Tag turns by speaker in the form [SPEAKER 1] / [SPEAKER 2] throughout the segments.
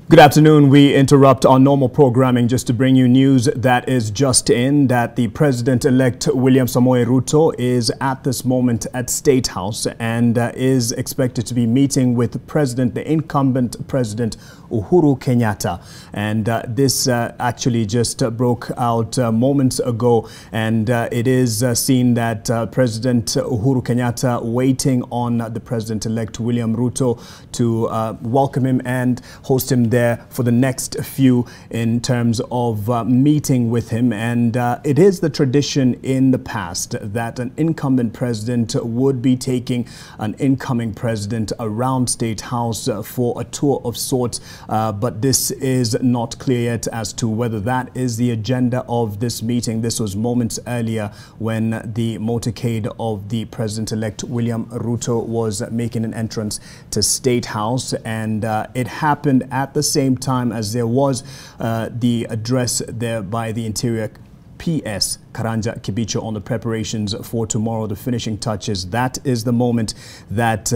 [SPEAKER 1] Good afternoon. We interrupt our normal programming just to bring you news that is just in, that the President-elect William Samoei Ruto is at this moment at State House and is expected to be meeting with the incumbent President Uhuru Kenyatta. And this actually just broke out moments ago, and it is seen that President Uhuru Kenyatta waiting on the President-elect William Ruto to welcome him and host him there for the next few in terms of meeting with him. And it is the tradition in the past that an incumbent president would be taking an incoming president around State House for a tour of sorts, but this is not clear yet as to whether that is the agenda of this meeting. This was moments earlier when the motorcade of the President-elect William Ruto was making an entrance to State House, and it happened at the same time as there was the address there by the Interior PS Karanja Kibicho on the preparations for tomorrow, the finishing touches. That is the moment that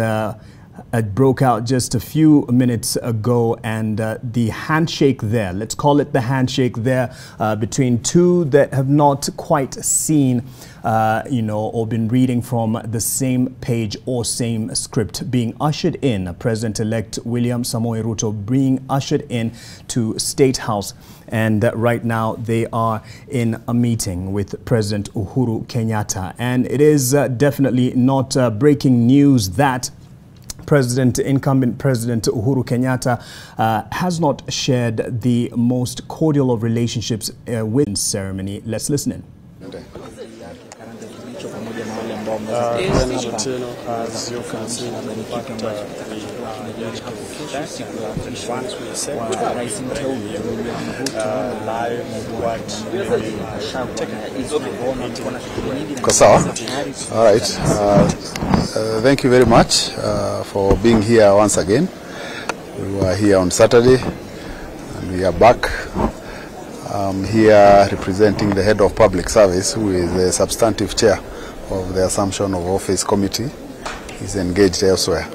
[SPEAKER 1] it broke out just a few minutes ago, and the handshake there, let's call it the handshake there, between two that have not quite seen or been reading from the same page or same script, being ushered in, President-elect William Samoei Ruto being ushered in to State House. And right now they are in a meeting with President Uhuru Kenyatta. And it is definitely not breaking news that incumbent President Uhuru Kenyatta has not shared the most cordial of relationships with the ceremony. Let's listen in.
[SPEAKER 2] As you can see,
[SPEAKER 3] Kasarani. All right. Thank you very much for being here once again. We were here on Saturday and we are back. I'm here representing the head of public service, who is the substantive chair of the Assumption of Office Committee. He's engaged elsewhere.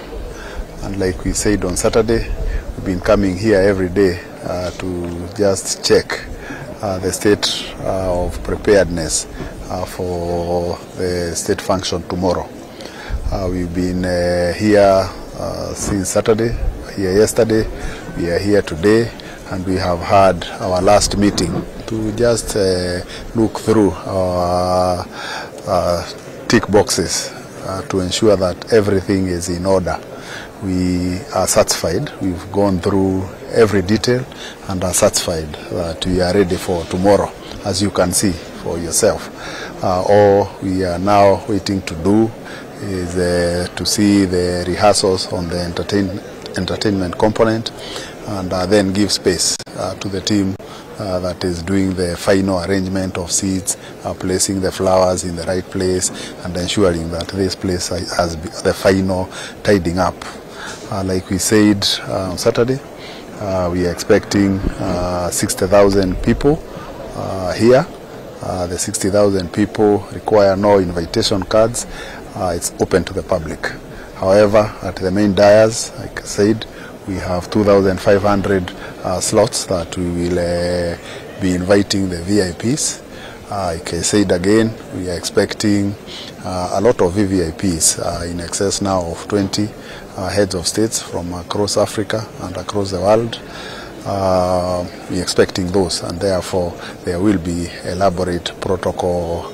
[SPEAKER 3] And like we said on Saturday, we've been coming here every day to just check the state of preparedness for the state function tomorrow. We've been here since Saturday, here yesterday, we are here today, and we have had our last meeting to just look through our tick boxes to ensure that everything is in order. We are satisfied. We've gone through every detail and are satisfied that we are ready for tomorrow, as you can see for yourself. All we are now waiting to do is to see the rehearsals on the entertainment component, and then give space to the team that is doing the final arrangement of seats, placing the flowers in the right place, and ensuring that this place has the final tidying up. Like we said on Saturday, we are expecting 60,000 people here. The 60,000 people require no invitation cards. It's open to the public. However, at the main dais, like I said, we have 2,500 slots that we will be inviting the VIPs. Like I said again, we are expecting a lot of VVIPs, in excess now of 20 heads of states from across Africa and across the world. We are expecting those, and therefore there will be elaborate protocol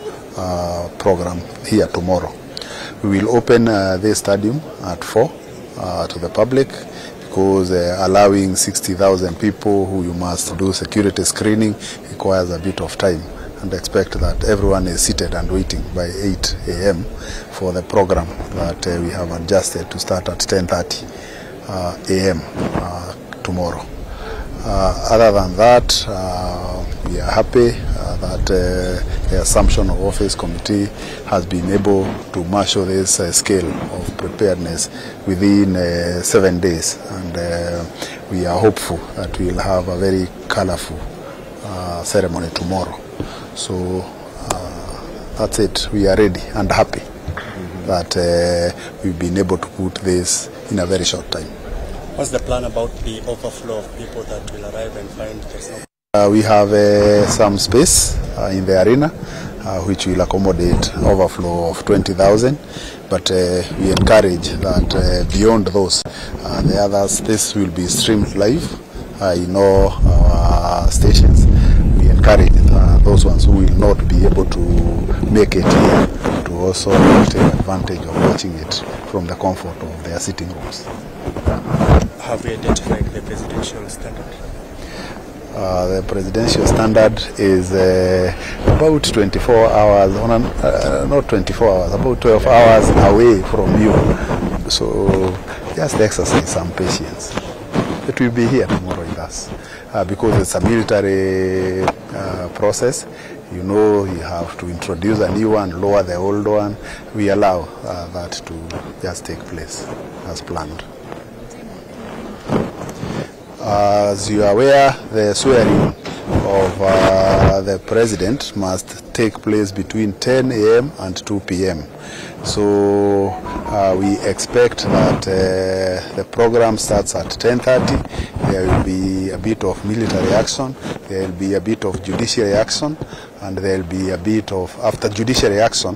[SPEAKER 3] program here tomorrow. We will open this stadium at 4 to the public, because allowing 60,000 people who you must do security screening requires a bit of time, and expect that everyone is seated and waiting by 8 a.m. for the program that we have adjusted to start at 10:30 a.m. tomorrow. Other than that, we are happy that the Assumption of Office Committee has been able to marshal this scale of preparedness within 7 days, and we are hopeful that we will have a very colorful ceremony tomorrow. So that's it. We are ready and happy that we've been able to put this in a very short time.
[SPEAKER 2] What's the plan about the overflow of people that will arrive and find there's no...
[SPEAKER 3] We have some space in the arena which will accommodate overflow of 20,000, but we encourage that beyond those, the others, this will be streamed live in all our stations. We encourage those ones who will not be able to make it here to also take advantage of watching it from the comfort of their sitting rooms.
[SPEAKER 2] Have we identified the presidential standard?
[SPEAKER 3] The presidential standard is about 24 hours, not 24 hours, about 12 hours away from you. So just exercise some patience. It will be here tomorrow with us because it's a military process. You know, you have to introduce a new one, lower the old one. We allow that to just take place as planned. As you are aware, the swearing of the president must take place between 10 a.m. and 2 p.m. So we expect that the program starts at 10:30. There will be a bit of military action, there will be a bit of judiciary action, and there will be a bit of after judiciary action,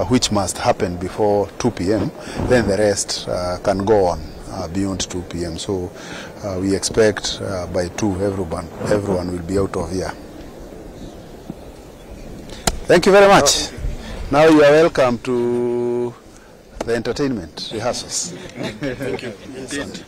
[SPEAKER 3] which must happen before 2 p.m. Then the rest can go on beyond 2 p.m. So we expect by 2 everyone will be out of here. Thank you very much. Now you are welcome to the entertainment rehearsals.
[SPEAKER 2] Thank you. Indeed.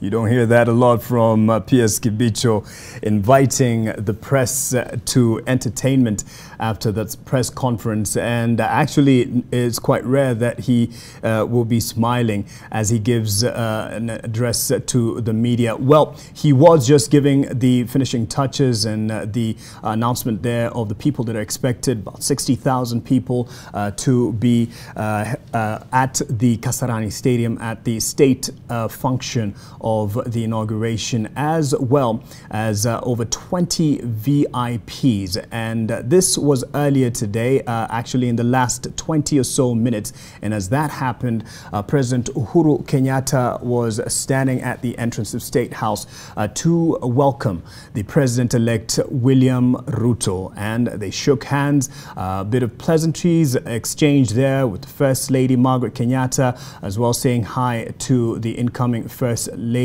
[SPEAKER 1] You don't hear that a lot from P.S. Kibicho inviting the press to entertainment after that press conference. And actually, it's quite rare that he will be smiling as he gives an address to the media. Well, he was just giving the finishing touches and the announcement there of the people that are expected, about 60,000 people to be at the Kasarani Stadium at the state function of the inauguration, as well as over 20 VIPs. And this was earlier today, actually in the last 20 or so minutes. And as that happened, President Uhuru Kenyatta was standing at the entrance of State House to welcome the President-elect William Ruto. And they shook hands, a bit of pleasantries exchanged there with the First Lady Margaret Kenyatta, as well saying hi to the incoming First Lady.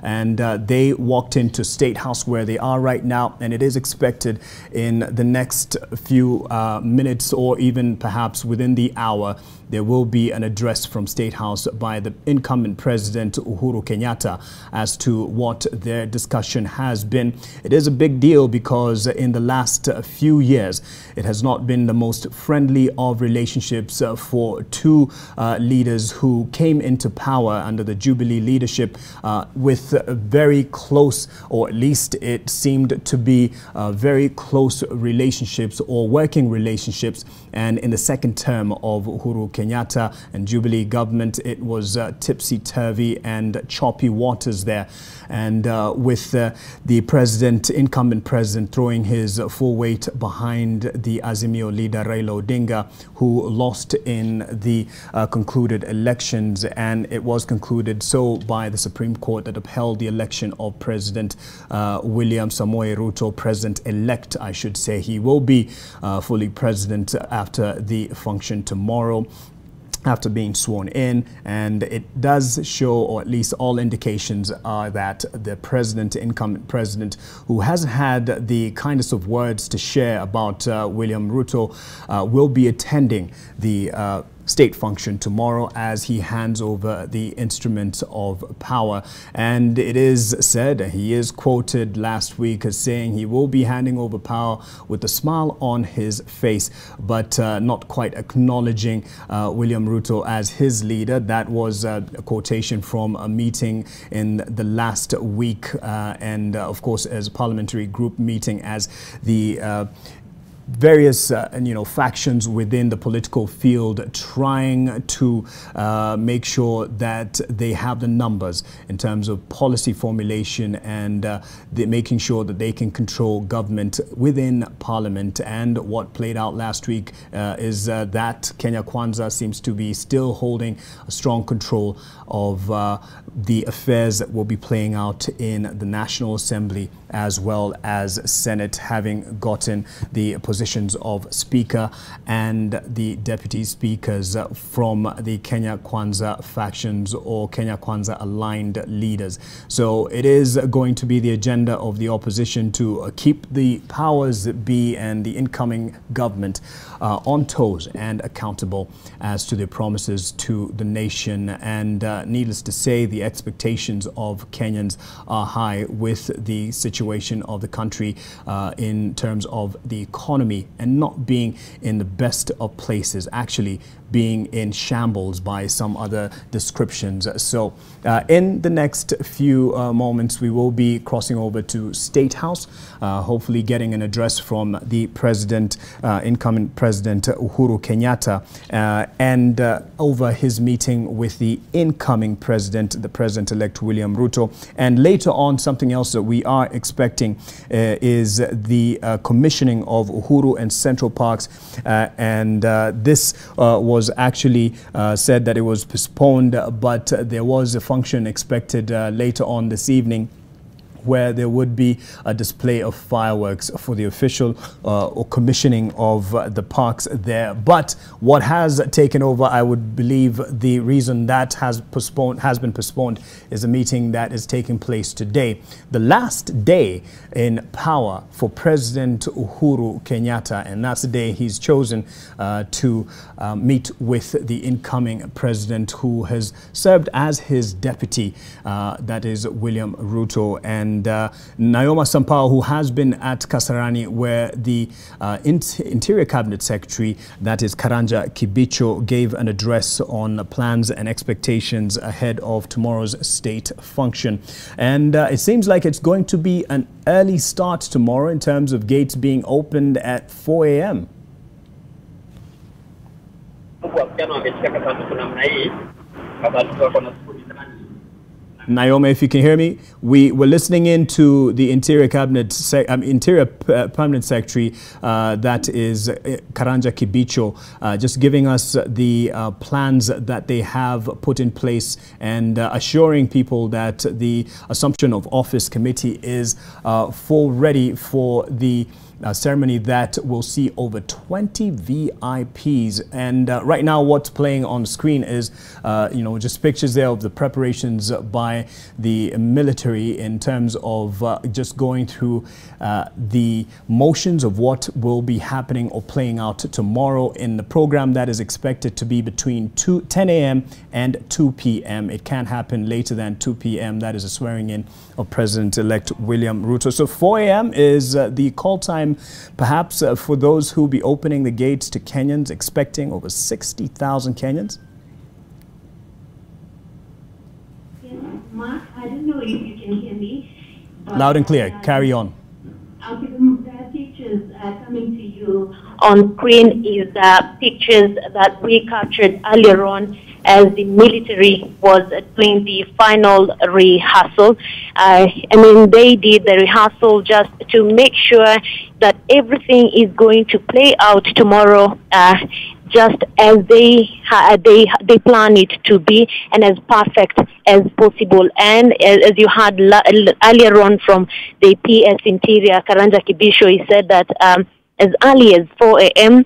[SPEAKER 1] And they walked into State House where they are right now, and it is expected in the next few minutes or even perhaps within the hour there will be an address from State House by the incumbent President Uhuru Kenyatta as to what their discussion has been. It is a big deal because in the last few years, it has not been the most friendly of relationships for two leaders who came into power under the Jubilee leadership with very close, or at least it seemed to be very close relationships or working relationships. And in the second term of Uhuru Kenyatta and Jubilee government, it was tipsy-turvy and choppy waters there. And with the president, incumbent president, throwing his full weight behind the Azimio leader Raila Odinga, who lost in the concluded elections. And it was concluded so by the Supreme Court that upheld the election of President William Samoei Ruto, president-elect, I should say. He will be fully president after the function tomorrow, after being sworn in. And it does show, or at least all indications are that the president, incumbent president, who hasn't had the kindest of words to share about William Ruto, will be attending the state function tomorrow as he hands over the instrument of power. And it is said, he is quoted last week as saying he will be handing over power with a smile on his face, but not quite acknowledging William Ruto as his leader. That was a quotation from a meeting in the last week and of course as a parliamentary group meeting as the various factions within the political field trying to make sure that they have the numbers in terms of policy formulation and making sure that they can control government within Parliament. And what played out last week is that Kenya Kwanza seems to be still holding a strong control of the affairs that will be playing out in the National Assembly as well as Senate, having gotten the positions of Speaker and the Deputy Speakers from the Kenya Kwanza factions or Kenya Kwanza aligned leaders. So it is going to be the agenda of the opposition to keep the powers that be and the incoming government on toes and accountable as to their promises to the nation. And needless to say, the expectations of Kenyans are high with the situation of the country in terms of the economy and not being in the best of places, actually being in shambles by some other descriptions. So in the next few moments, we will be crossing over to State House, hopefully getting an address from the president, incoming President Uhuru Kenyatta, and over his meeting with the incoming president, the President-elect William Ruto. And later on, something else that we are expecting is the commissioning of Uhuru and Central Parks. And this was actually said that it was postponed, but there was a function expected later on this evening where there would be a display of fireworks for the official or commissioning of the parks there. But what has taken over, I would believe, the reason that has been postponed is a meeting that is taking place today. The last day in power for President Uhuru Kenyatta, and that's the day he's chosen to meet with the incoming president who has served as his deputy, that is William Ruto. And Naoma Sampao, who has been at Kasarani, where the Interior Cabinet Secretary, that is Karanja Kibicho, gave an address on plans and expectations ahead of tomorrow's state function. And it seems like it's going to be an early start tomorrow in terms of gates being opened at 4 a.m. Naoma, if you can hear me, we were listening in to the Interior Permanent Secretary, that is Karanja Kibicho, just giving us the plans that they have put in place and assuring people that the Assumption of Office Committee is ready for the ceremony that will see over 20 VIPs. And right now what's playing on the screen is, just pictures there of the preparations by the military in terms of just going through the motions of what will be happening or playing out tomorrow in the program that is expected to be between 10 a.m. and 2 p.m. It can't happen later than 2 p.m. That is a swearing in of President-elect William Ruto. So 4 a.m. is the call time, perhaps for those who will be opening the gates to Kenyans, expecting over 60,000 Kenyans.
[SPEAKER 4] Yes, Mark, I don't know if you can hear me.
[SPEAKER 1] Loud and clear. Carry on.
[SPEAKER 4] Okay, the pictures coming to you on screen is pictures that we captured earlier on as the military was doing the final rehearsal. They did the rehearsal just to make sure that everything is going to play out tomorrow just as they plan it to be and as perfect as possible. And as you heard earlier on from the PS Interior, Karanja Kibisho, he said that as early as 4 a.m.,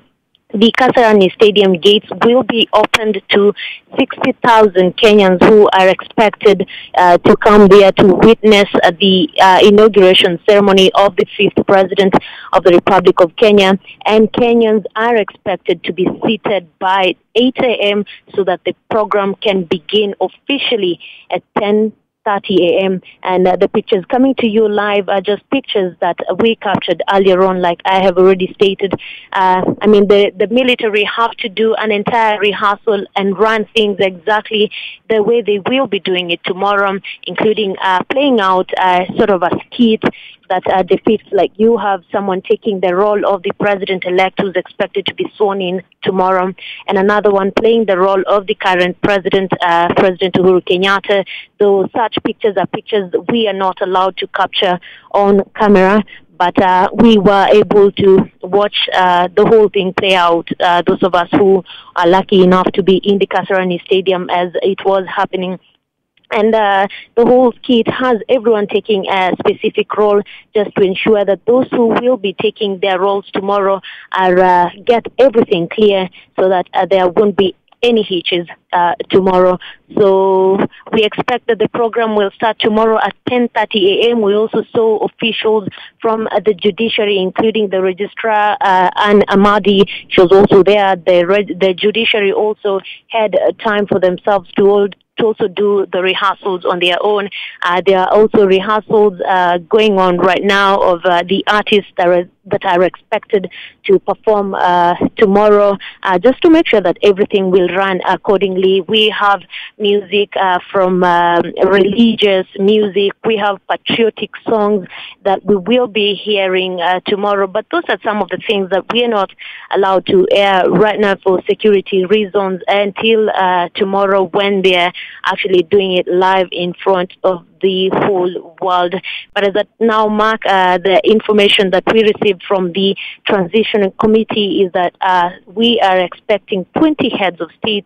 [SPEAKER 4] the Kasarani Stadium gates will be opened to 60,000 Kenyans who are expected to come there to witness the inauguration ceremony of the 5th President of the Republic of Kenya. And Kenyans are expected to be seated by 8 a.m. so that the program can begin officially at 10:30 a.m. And the pictures coming to you live are just pictures that we captured earlier on, like I have already stated. The military have to do an entire rehearsal and run things exactly the way they will be doing it tomorrow, including playing out sort of a skit that defeats, like you have someone taking the role of the president-elect who's expected to be sworn in tomorrow, and another one playing the role of the current president, President Uhuru Kenyatta. Though such pictures are pictures we are not allowed to capture on camera, but we were able to watch the whole thing play out, those of us who are lucky enough to be in the Kasarani Stadium as it was happening. And the whole skit has everyone taking a specific role just to ensure that those who will be taking their roles tomorrow are get everything clear so that there won't be any hitches tomorrow. So we expect that the program will start tomorrow at 10:30 a.m. We also saw officials from the judiciary, including the registrar, Anne Amadi. She was also there. The judiciary also had time for themselves to also do the rehearsals on their own. There are also rehearsals going on right now of the artists that are expected to perform tomorrow, just to make sure that everything will run accordingly. We have music from religious music. We have patriotic songs that we will be hearing tomorrow. But those are some of the things that we are not allowed to air right now for security reasons until tomorrow, when they're actually doing it live in front of the whole world. But as that now, Mark, the information that we received from the transition committee is that we are expecting 20 heads of state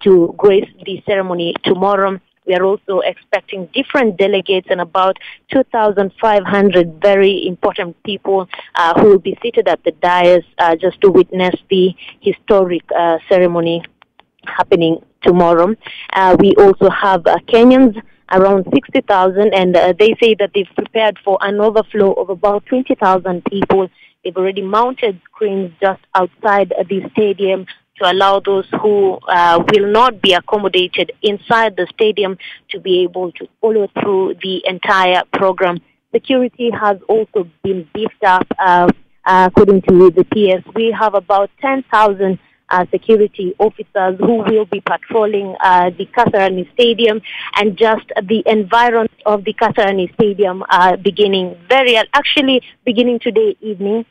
[SPEAKER 4] to grace the ceremony tomorrow. We are also expecting different delegates and about 2,500 very important people who will be seated at the dais just to witness the historic ceremony happening tomorrow. We also have Kenyans, around 60,000, and they say that they've prepared for an overflow of about 20,000 people. They've already mounted screens just outside the stadium to allow those who will not be accommodated inside the stadium to be able to follow through the entire program. Security has also been beefed up. According to the PS, we have about 10,000 security officers who will be patrolling the Kasarani Stadium and just the environs of the Kasarani Stadium beginning today evening.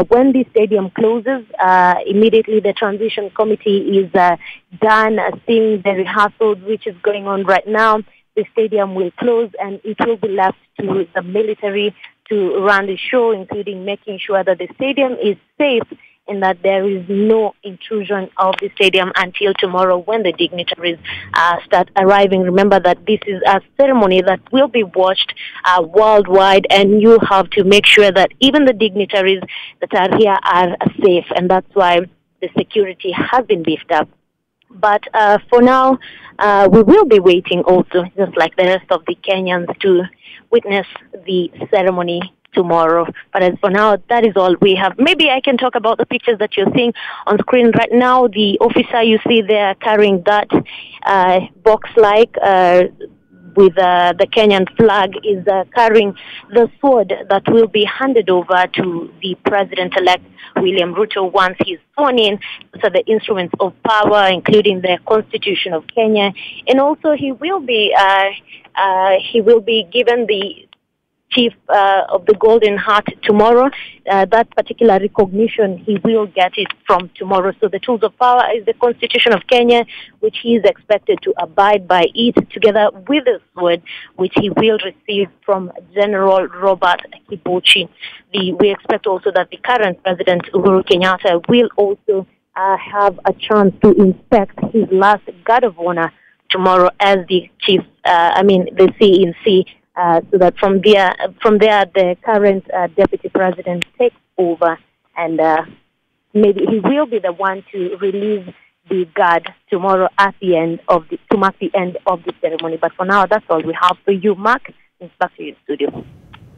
[SPEAKER 4] When the stadium closes, immediately the transition committee is done seeing the rehearsals which is going on right now. The stadium will close and it will be left to the military to run the show, including making sure that the stadium is safe and that there is no intrusion of the stadium until tomorrow when the dignitaries start arriving. Remember that this is a ceremony that will be watched worldwide, and you have to make sure that even the dignitaries that are here are safe, and that's why the security has been beefed up. But for now, we will be waiting also, just like the rest of the Kenyans, to witness the ceremony tomorrow. But as for now, that is all we have. Maybe I can talk about the pictures that you're seeing on screen right now. The officer you see there carrying that box-like with the Kenyan flag is carrying the sword that will be handed over to the president-elect William Ruto once he's sworn in. So the instruments of power, including the Constitution of Kenya, and also he will be given the Chief of the Golden Heart tomorrow. That particular recognition, he will get it from tomorrow. So the tools of power is the Constitution of Kenya, which he is expected to abide by it, together with the sword, which he will receive from General Robert Kibuchi. We expect also that the current President Uhuru Kenyatta will also have a chance to inspect his last guard of honor tomorrow as the chief, the CNC. So that from there, the current deputy president takes over, and maybe he will be the one to release the guard tomorrow to mark the end of the ceremony. But for now, that's all we have for you, Mark. It's back to you, studio.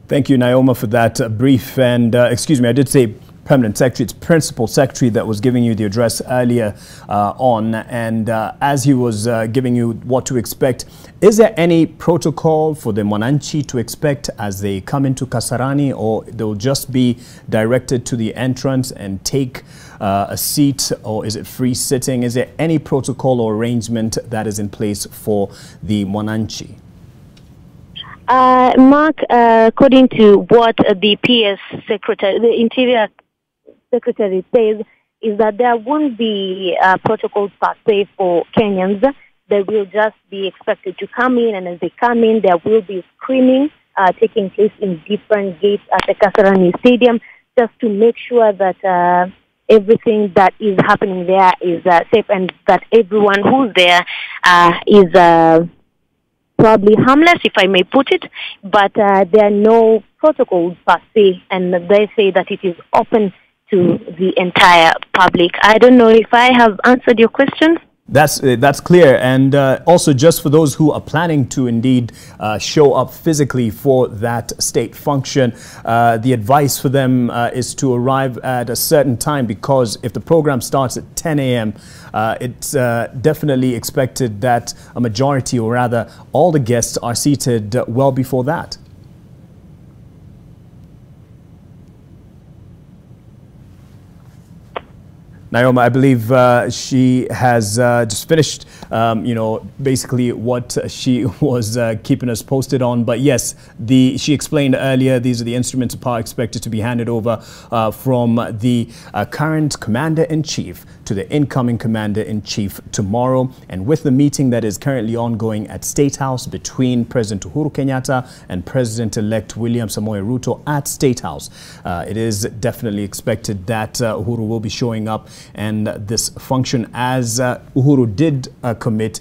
[SPEAKER 1] Thank you, Naoma, for that brief. And excuse me, I did say Permanent Secretary, it's Principal Secretary that was giving you the address earlier on. And as he was giving you what to expect, is there any protocol for the Mwananchi to expect as they come into Kasarani, or they'll just be directed to the entrance and take a seat, or is it free sitting? Is there any protocol or arrangement that is in place for the Mwananchi?
[SPEAKER 4] Mark, according to what the PS secretary, the Interior Secretary says, is that there won't be protocols per se for Kenyans. They will just be expected to come in, and as they come in, there will be screening taking place in different gates at the Kasarani Stadium, just to make sure that everything that is happening there is safe, and that everyone who's there is probably harmless, if I may put it, but there are no protocols per se, and they say that it is open to the entire public. I don't know if I have answered your question.
[SPEAKER 1] That's clear. And also, just for those who are planning to indeed show up physically for that state function, the advice for them is to arrive at a certain time, because if the program starts at 10 a.m., it's definitely expected that a majority, or rather all the guests, are seated well before that. Naoma, I believe she has just finished, basically what she was keeping us posted on. But yes, she explained earlier, these are the instruments of power expected to be handed over from the current commander-in-chief to the incoming commander-in-chief tomorrow. And with the meeting that is currently ongoing at State House between President Uhuru Kenyatta and President-elect William Samoei Ruto at State House, it is definitely expected that Uhuru will be showing up, and this function, as Uhuru did commit,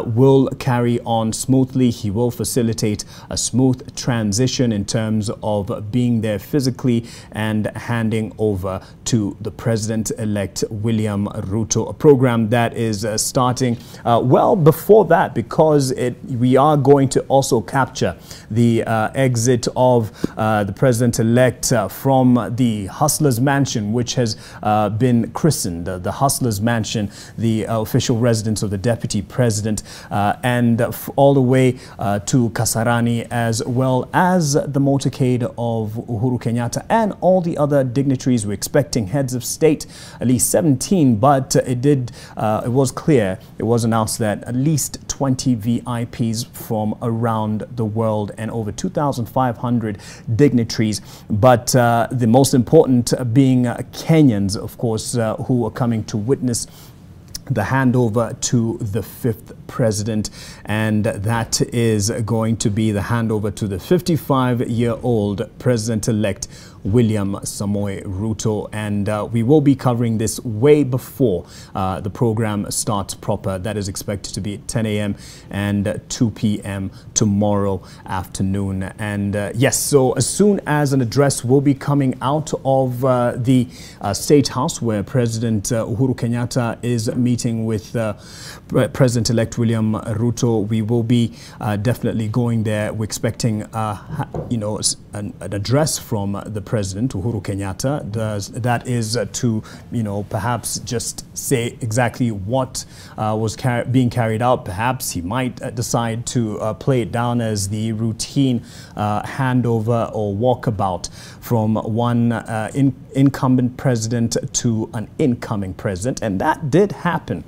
[SPEAKER 1] will carry on smoothly. He will facilitate a smooth transition in terms of being there physically and handing over to the President-elect William Ruto, a program that is starting well before that, because we are going to also capture the exit of the President-elect from the Hustler's Mansion, which has been christened the Hustler's Mansion, the official residence of the Deputy President, and all the way to Kasarani, as well as the motorcade of Uhuru Kenyatta and all the other dignitaries. We're expecting heads of state, at least 17, but it was clear, it was announced that at least 20 VIPs from around the world and over 2,500 dignitaries. But the most important being Kenyans, of course, who are coming to witness the handover to the fifth president, and that is going to be the handover to the 55-year-old president-elect William Samoei Ruto. And we will be covering this way before the program starts proper. That is expected to be at 10 a.m. and 2 p.m. tomorrow afternoon. And yes, so as soon as an address will be coming out of the State House, where President Uhuru Kenyatta is meeting with President-elect William Ruto, we will be definitely going there. We're expecting, an address from the President Uhuru Kenyatta. That is to, perhaps just say exactly what was being carried out. Perhaps he might decide to play it down as the routine handover or walkabout from one incumbent president to an incoming president. And that did happen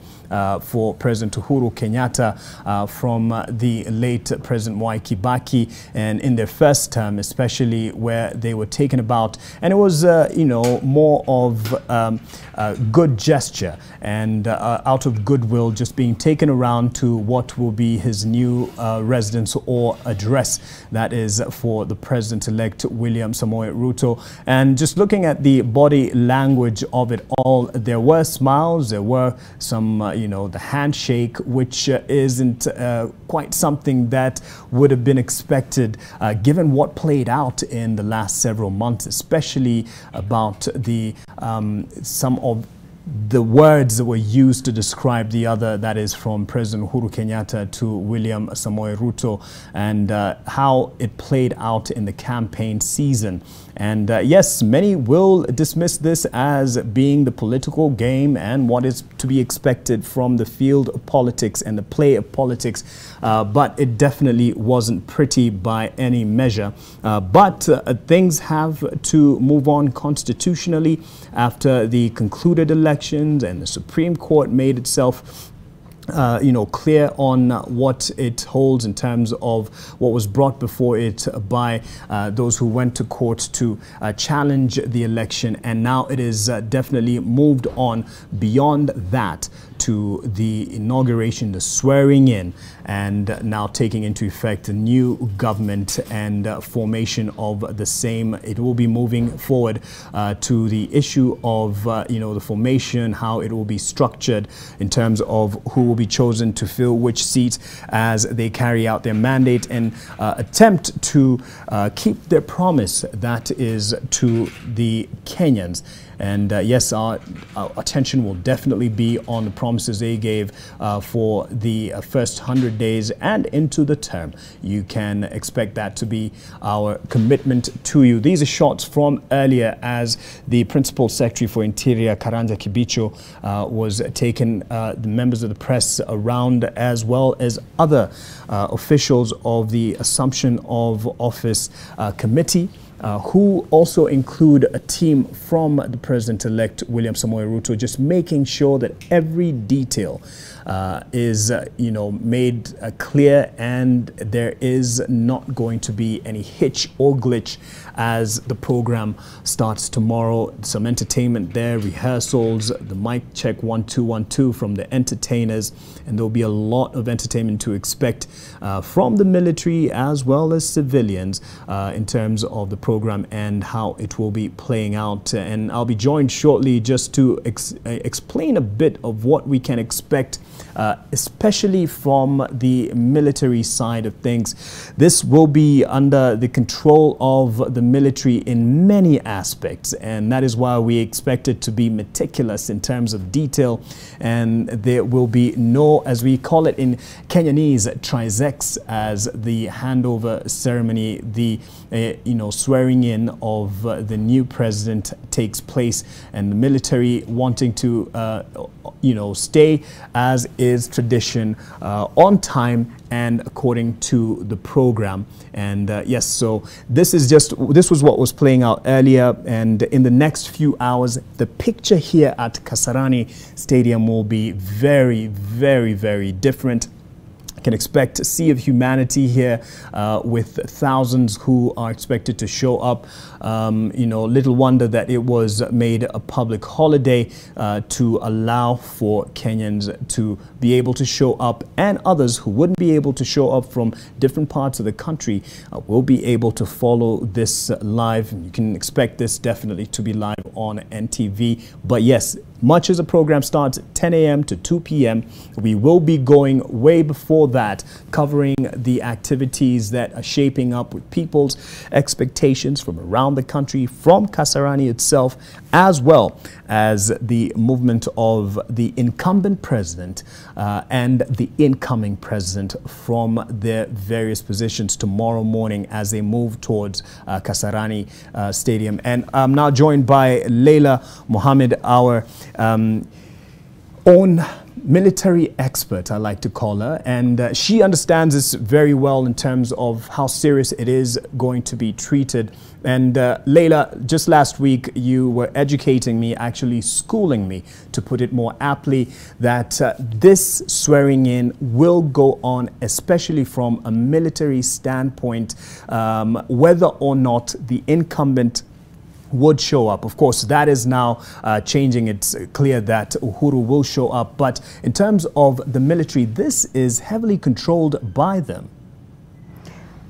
[SPEAKER 1] for President Uhuru Kenyatta from the late President Mwai Kibaki, and in their first term, especially, where they were taken about, and it was more of a good gesture and out of goodwill, just being taken around to what will be his new residence or address, that is for the President-elect William Samoei Ruto. And just looking at the body language of it all, there were smiles, there were some the handshake, which isn't quite something that would have been expected given what played out in the last several months, especially about the some of the words that were used to describe the other, that is from President Uhuru Kenyatta to William Samoei Ruto, and how it played out in the campaign season. And yes, many will dismiss this as being the political game and what is to be expected from the field of politics and the play of politics, but it definitely wasn't pretty by any measure. But things have to move on constitutionally after the concluded elections, and the Supreme Court made itself clear on what it holds in terms of what was brought before it by those who went to court to challenge the election. And now it is definitely moved on beyond that to the inauguration, the swearing in, and now taking into effect the new government and formation of the same. It will be moving forward to the issue of, the formation, how it will be structured in terms of who will be chosen to fill which seats as they carry out their mandate and attempt to keep their promise, that is to the Kenyans. And yes, our attention will definitely be on the promises they gave for the first 100 days and into the term. You can expect that to be our commitment to you. These are shots from earlier as the Principal Secretary for Interior, Karanja Kibicho, was taking the members of the press around, as well as other officials of the Assumption of Office Committee, who also include a team from the President-elect William Samoei Ruto, just making sure that every detail is, made clear, and there is not going to be any hitch or glitch as the program starts tomorrow. Some entertainment there, rehearsals, the mic check 1 2 1 2 from the entertainers, and there'll be a lot of entertainment to expect from the military as well as civilians in terms of the program and how it will be playing out. And I'll be joined shortly just to explain a bit of what we can expect, especially from the military side of things. This will be under the control of the military in many aspects, and that is why we expect it to be meticulous in terms of detail, and there will be no, as we call it in Kenyanese, trizex, as the handover ceremony, the swearing in of the new president takes place, and the military wanting to stay as is tradition, on time and according to the program. And yes, so this was what was playing out earlier, and in the next few hours the picture here at Kasarani Stadium will be very, very, very different. Can expect a sea of humanity here with thousands who are expected to show up. Little wonder that it was made a public holiday to allow for Kenyans to be able to show up, and others who wouldn't be able to show up from different parts of the country will be able to follow this live. You can expect this definitely to be live on NTV. But yes, much as the program starts at 10 a.m. to 2 p.m., we will be going way before that, covering the activities that are shaping up with people's expectations from around the country, from Kasarani itself, as well as the movement of the incumbent president and the incoming president from their various positions tomorrow morning as they move towards Kasarani Stadium. And I'm now joined by Leila Mohammed, our own military expert, I like to call her, and she understands this very well in terms of how serious it is going to be treated. And Leila, just last week you were educating me, actually schooling me, to put it more aptly, that this swearing in will go on, especially from a military standpoint, whether or not the incumbent would show up. Of course, that is now changing. It's clear that Uhuru will show up. But in terms of the military, this is heavily controlled by them.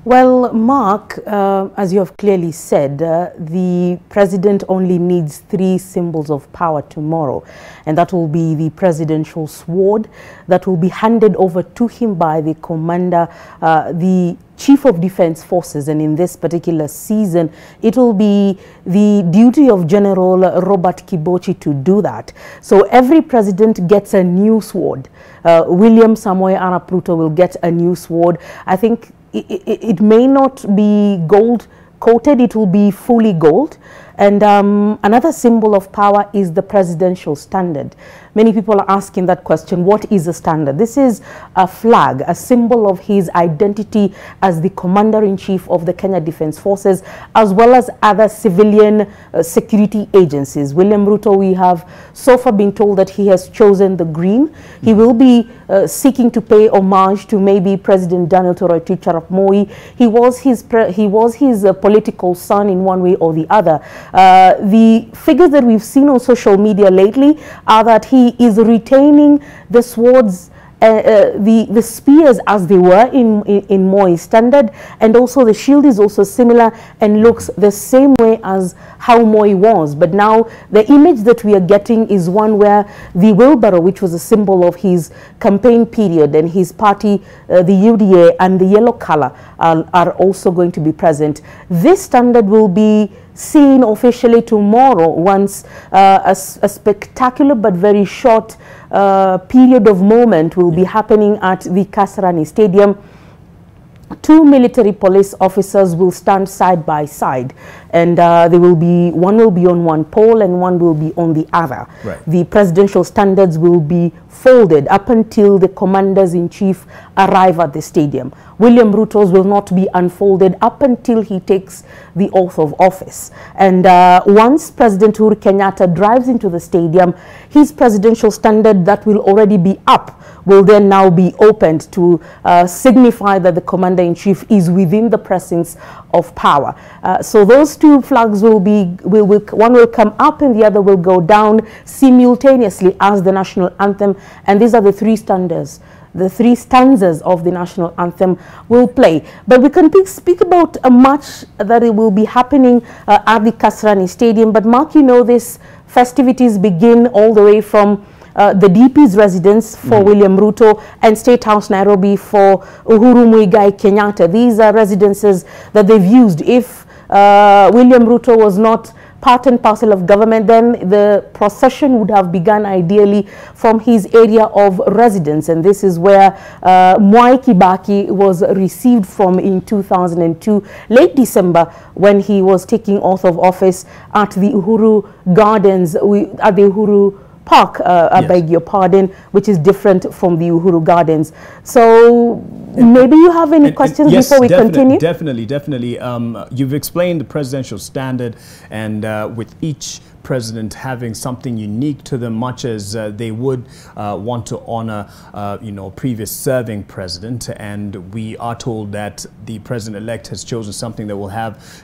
[SPEAKER 5] Well, Mark, as you have clearly said, the president only needs 3 symbols of power tomorrow, and that will be the presidential sword that will be handed over to him by the commander, the Chief of Defense Forces, and in this particular season, it will be the duty of General Robert Kibochi to do that. So every president gets a new sword. William Samoei Arap Ruto will get a new sword. I think it may not be gold coated, it will be fully gold, And another symbol of power is the presidential standard. Many people are asking that question, what is a standard? This is a flag, a symbol of his identity as the Commander-in-Chief of the Kenya Defence Forces, as well as other civilian security agencies. William Ruto, we have so far been told that he has chosen the green. He will be seeking to pay homage to maybe President Daniel Toroitich Arap Moi. He was his political son in one way or the other. The figures that we've seen on social media lately are that he is retaining the swords, the spears as they were in Moi's standard, and also the shield is also similar and looks the same way as how Moi was. But now the image that we are getting is one where the wheelbarrow, which was a symbol of his campaign period and his party, the UDA, and the yellow color are also going to be present. This standard will be seen officially tomorrow once a spectacular but very short period of moment will be happening at the Kasarani Stadium. 2 military police officers will stand side by side, and one will be on one pole and one will be on the other.
[SPEAKER 1] Right.
[SPEAKER 5] The presidential standards will be folded up until the commanders-in-chief arrive at the stadium. William Ruto's will not be unfolded up until he takes the oath of office. And once President Uhuru Kenyatta drives into the stadium, his presidential standard that will already be up will then now be opened to signify that the Commander-in-Chief is within the precincts of power. So those two flags will be, one will come up and the other will go down simultaneously as the national anthem. And these are the three standards. The three stanzas of the national anthem will play. But we can speak about a match that it will be happening at the Kasarani Stadium. But Mark, you know, these festivities begin all the way from the DP's residence for William Ruto and State House Nairobi for Uhuru Muigai Kenyatta. These are residences that they've used. If William Ruto was not part and parcel of government, then the procession would have begun ideally from his area of residence, and this is where Mwai Kibaki was received from in 2002, late December, when he was taking oath of office at the Uhuru Gardens, at the Uhuru Park, I beg your pardon, which is different from the Uhuru Gardens. So maybe you have any questions
[SPEAKER 1] yes,
[SPEAKER 5] before we continue?
[SPEAKER 1] Definitely. You've explained the presidential standard, and with each president having something unique to them, much as they would want to honor, previous serving president. And we are told that the president-elect has chosen something that will have,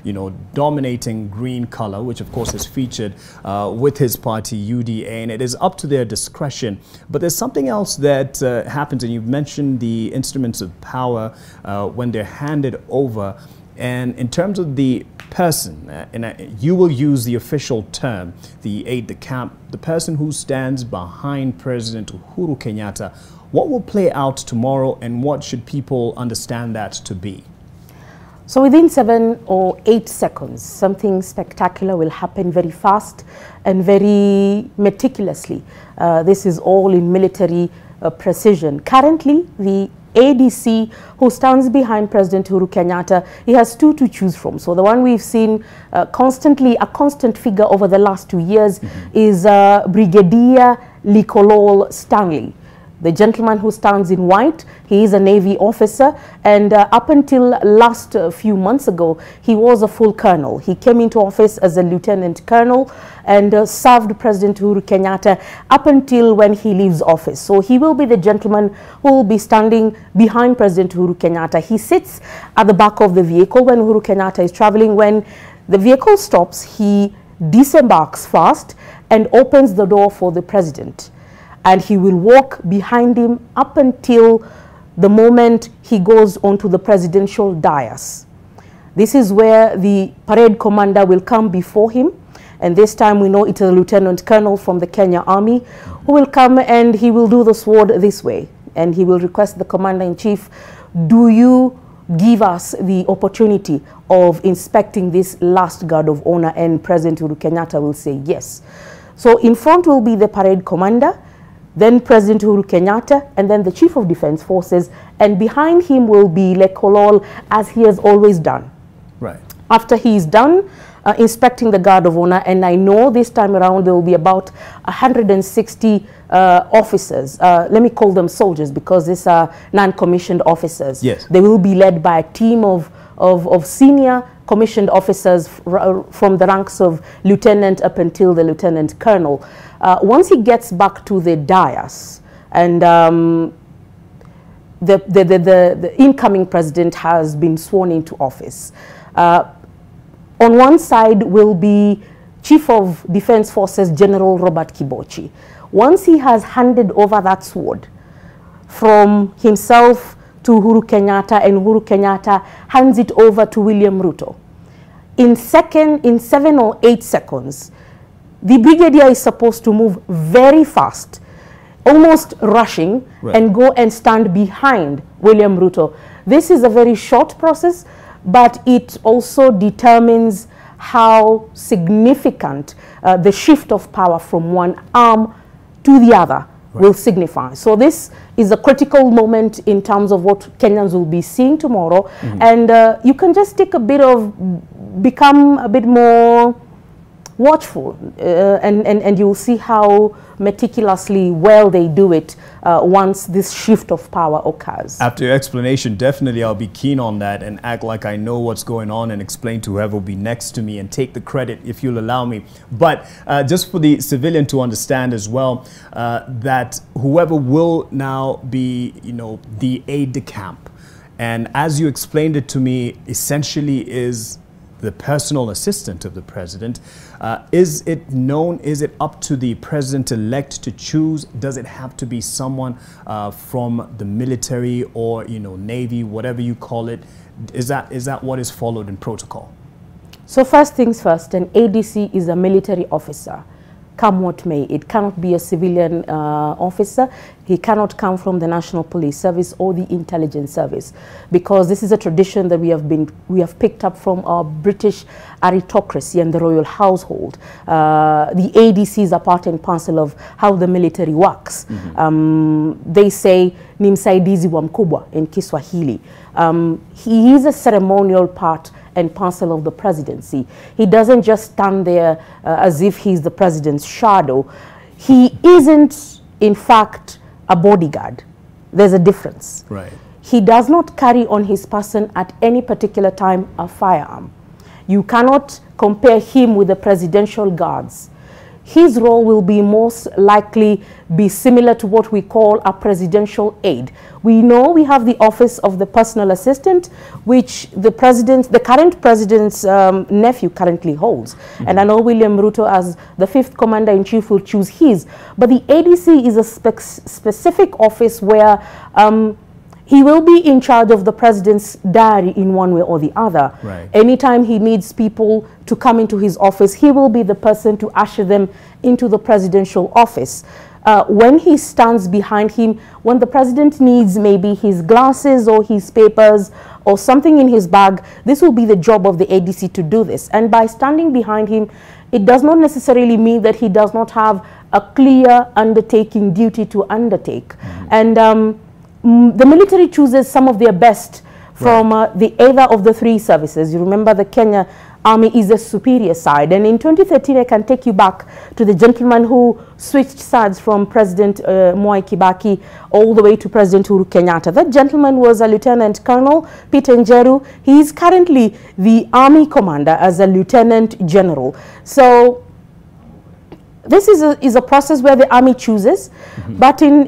[SPEAKER 1] dominating green color, which of course is featured with his party UDA, and it is up to their discretion. But there's something else that happens, and you've mentioned the instruments of power when they're handed over. And in terms of the person, you will use the official term, the aide-de-camp, the person who stands behind President Uhuru Kenyatta. What will play out tomorrow, and what should people understand that to be?
[SPEAKER 5] So within 7 or 8 seconds, something spectacular will happen very fast and very meticulously. This is all in military precision. Currently, the ADC who stands behind President Uhuru Kenyatta, he has two to choose from. So the one we've seen constantly, a constant figure over the last 2 years is Brigadier Likolol Stanley. The gentleman who stands in white, he is a Navy officer, and up until last few months ago, he was a full colonel. He came into office as a lieutenant colonel and served President Uhuru Kenyatta up until when he leaves office. So he will be the gentleman who will be standing behind President Uhuru Kenyatta. He sits at the back of the vehicle when Uhuru Kenyatta is traveling. When the vehicle stops, he disembarks fast and opens the door for the president. And he will walk behind him up until the moment he goes onto the presidential dais. This is where the parade commander will come before him. And this time we know it's a lieutenant colonel from the Kenya Army who will come, and he will do the sword this way. And he will request the commander-in-chief, do you give us the opportunity of inspecting this last guard of honor? And President Uhuru Kenyatta will say yes. So in front will be the parade commander, then President Uhuru Kenyatta, and then the Chief of Defence Forces, and behind him will be Lekolol, as he has always done.
[SPEAKER 1] Right.
[SPEAKER 5] After he is done, inspecting the guard of honor, and I know this time around there will be about 160 officers. Let me call them soldiers because these are non-commissioned officers.
[SPEAKER 1] Yes.
[SPEAKER 5] They will be led by a team of senior commissioned officers from the ranks of lieutenant up until the lieutenant colonel. Once he gets back to the dais and the incoming president has been sworn into office, on one side will be Chief of Defense Forces General Robert Kibochi. Once he has handed over that sword from himself to Uhuru Kenyatta, and Uhuru Kenyatta hands it over to William Ruto, in 7 or 8 seconds, the brigadier is supposed to move very fast, almost rushing,
[SPEAKER 1] right,
[SPEAKER 5] and go and stand behind William Ruto. This is a very short process, but it also determines how significant the shift of power from one arm to the other will signify. So this is a critical moment in terms of what Kenyans will be seeing tomorrow. And you can just take a bit of, become a bit more watchful, and you'll see how meticulously well they do it once this shift of power occurs.
[SPEAKER 1] After your explanation, definitely I'll be keen on that and act like I know what's going on and explain to whoever will be next to me and take the credit if you'll allow me. But just for the civilian to understand as well, that whoever will now be, you know, the aide-de-camp, and as you explained it to me, essentially is the personal assistant of the president. Is it known, is it up to the president-elect to choose? Does it have to be someone from the military or, you know, Navy, whatever you call it? Is that what is followed in protocol?
[SPEAKER 5] So first things first, an ADC is a military officer. Come what may, it cannot be a civilian officer. He cannot come from the National Police Service or the Intelligence Service, because this is a tradition that we have picked up from our British aristocracy and the royal household. The ADCs are part and parcel of how the military works. They say ni msaidizi wa mkubwa in Kiswahili. He is a ceremonial part and parcel of the presidency. He doesn't just stand there as if he's the president's shadow. He isn't, in fact, a bodyguard. There's a difference.
[SPEAKER 1] Right.
[SPEAKER 5] He does not carry on his person at any particular time a firearm. You cannot compare him with the presidential guards. His role will be most likely be similar to what we call a presidential aide. We know we have the office of the personal assistant, which the current president's nephew currently holds. And I know William Ruto, as the 5th commander-in-chief, will choose his. But the ADC is a specific office where he will be in charge of the president's diary in one way or the other.
[SPEAKER 1] Right.
[SPEAKER 5] Anytime he needs people to come into his office, he will be the person to usher them into the presidential office. When he stands behind him, when the president needs maybe his glasses or his papers or something in his bag, this will be the job of the ADC to do this. And by standing behind him, it does not necessarily mean that he does not have a clear undertaking duty to undertake. And the military chooses some of their best from the either of the 3 services. You remember the Kenya Army is the superior side. And in 2013, I can take you back to the gentleman who switched sides from President Mwai Kibaki all the way to President Uhuru Kenyatta. That gentleman was a Lieutenant Colonel, Peter Njeru. He is currently the Army commander as a Lieutenant General. So this is a process where the army chooses, but in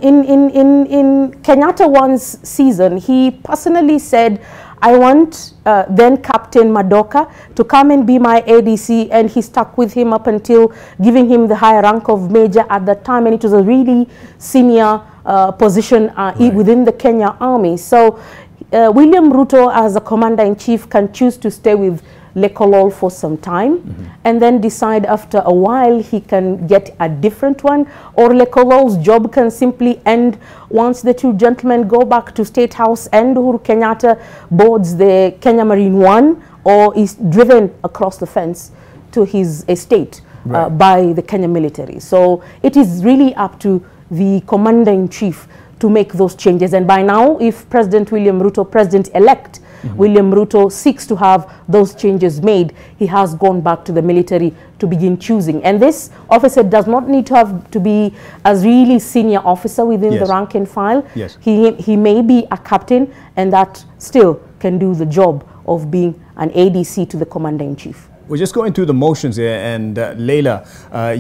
[SPEAKER 5] Kenyatta one's season, he personally said, I want then Captain Madoka to come and be my ADC, and he stuck with him up until giving him the higher rank of major at that time, and it was a really senior position within the Kenya Army. So William Ruto, as a commander-in-chief, can choose to stay with Lekolol for some time and then decide after a while he can get a different one, or Lekolol's job can simply end once the 2 gentlemen go back to State House and Uhuru Kenyatta boards the Kenya Marine One or is driven across the fence to his estate by the Kenya military. So it is really up to the commander-in-chief to make those changes. And by now, if President William Ruto, president-elect, William Ruto seeks to have those changes made, he has gone back to the military to begin choosing. And this officer does not need to have to be a really senior officer within the rank and file. He may be a captain, and that still can do the job of being an ADC to the Commander-in-Chief.
[SPEAKER 1] We're just going through the motions here, and Leila,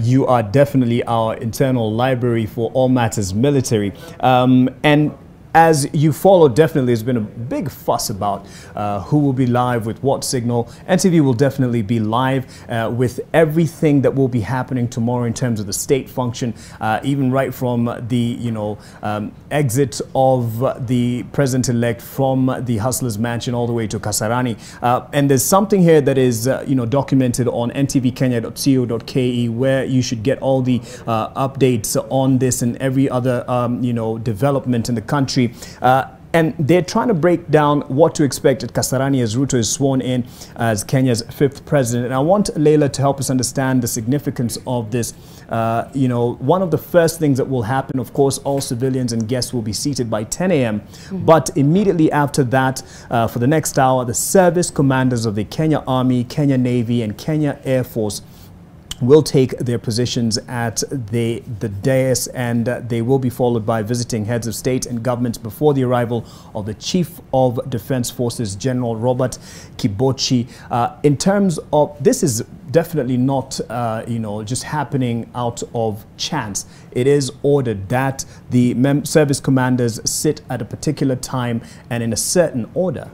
[SPEAKER 1] you are definitely our internal library for all matters military. And as you follow, definitely there's been a big fuss about who will be live with what signal. NTV will definitely be live with everything that will be happening tomorrow in terms of the state function, even right from the exit of the president-elect from the Hustler's Mansion all the way to Kasarani. And there's something here that is documented on ntvkenya.co.ke, where you should get all the updates on this and every other development in the country. And they're trying to break down what to expect at Kasarani as Ruto is sworn in as Kenya's 5th president. And I want Leila to help us understand the significance of this. One of the first things that will happen, of course, all civilians and guests will be seated by 10 a.m. But immediately after that, for the next hour, the service commanders of the Kenya Army, Kenya Navy, and Kenya Air Force will take their positions at the dais, and they will be followed by visiting heads of state and government before the arrival of the Chief of Defense Forces, General Robert Kibochi. In terms of, this is definitely not, just happening out of chance. It is ordered that the service commanders sit at a particular time and in a certain order.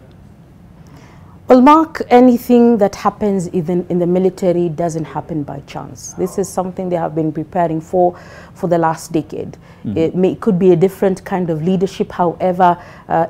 [SPEAKER 5] Well, Mark, anything that happens even in the military doesn't happen by chance. This is something they have been preparing for the last decade. It could be a different kind of leadership. However,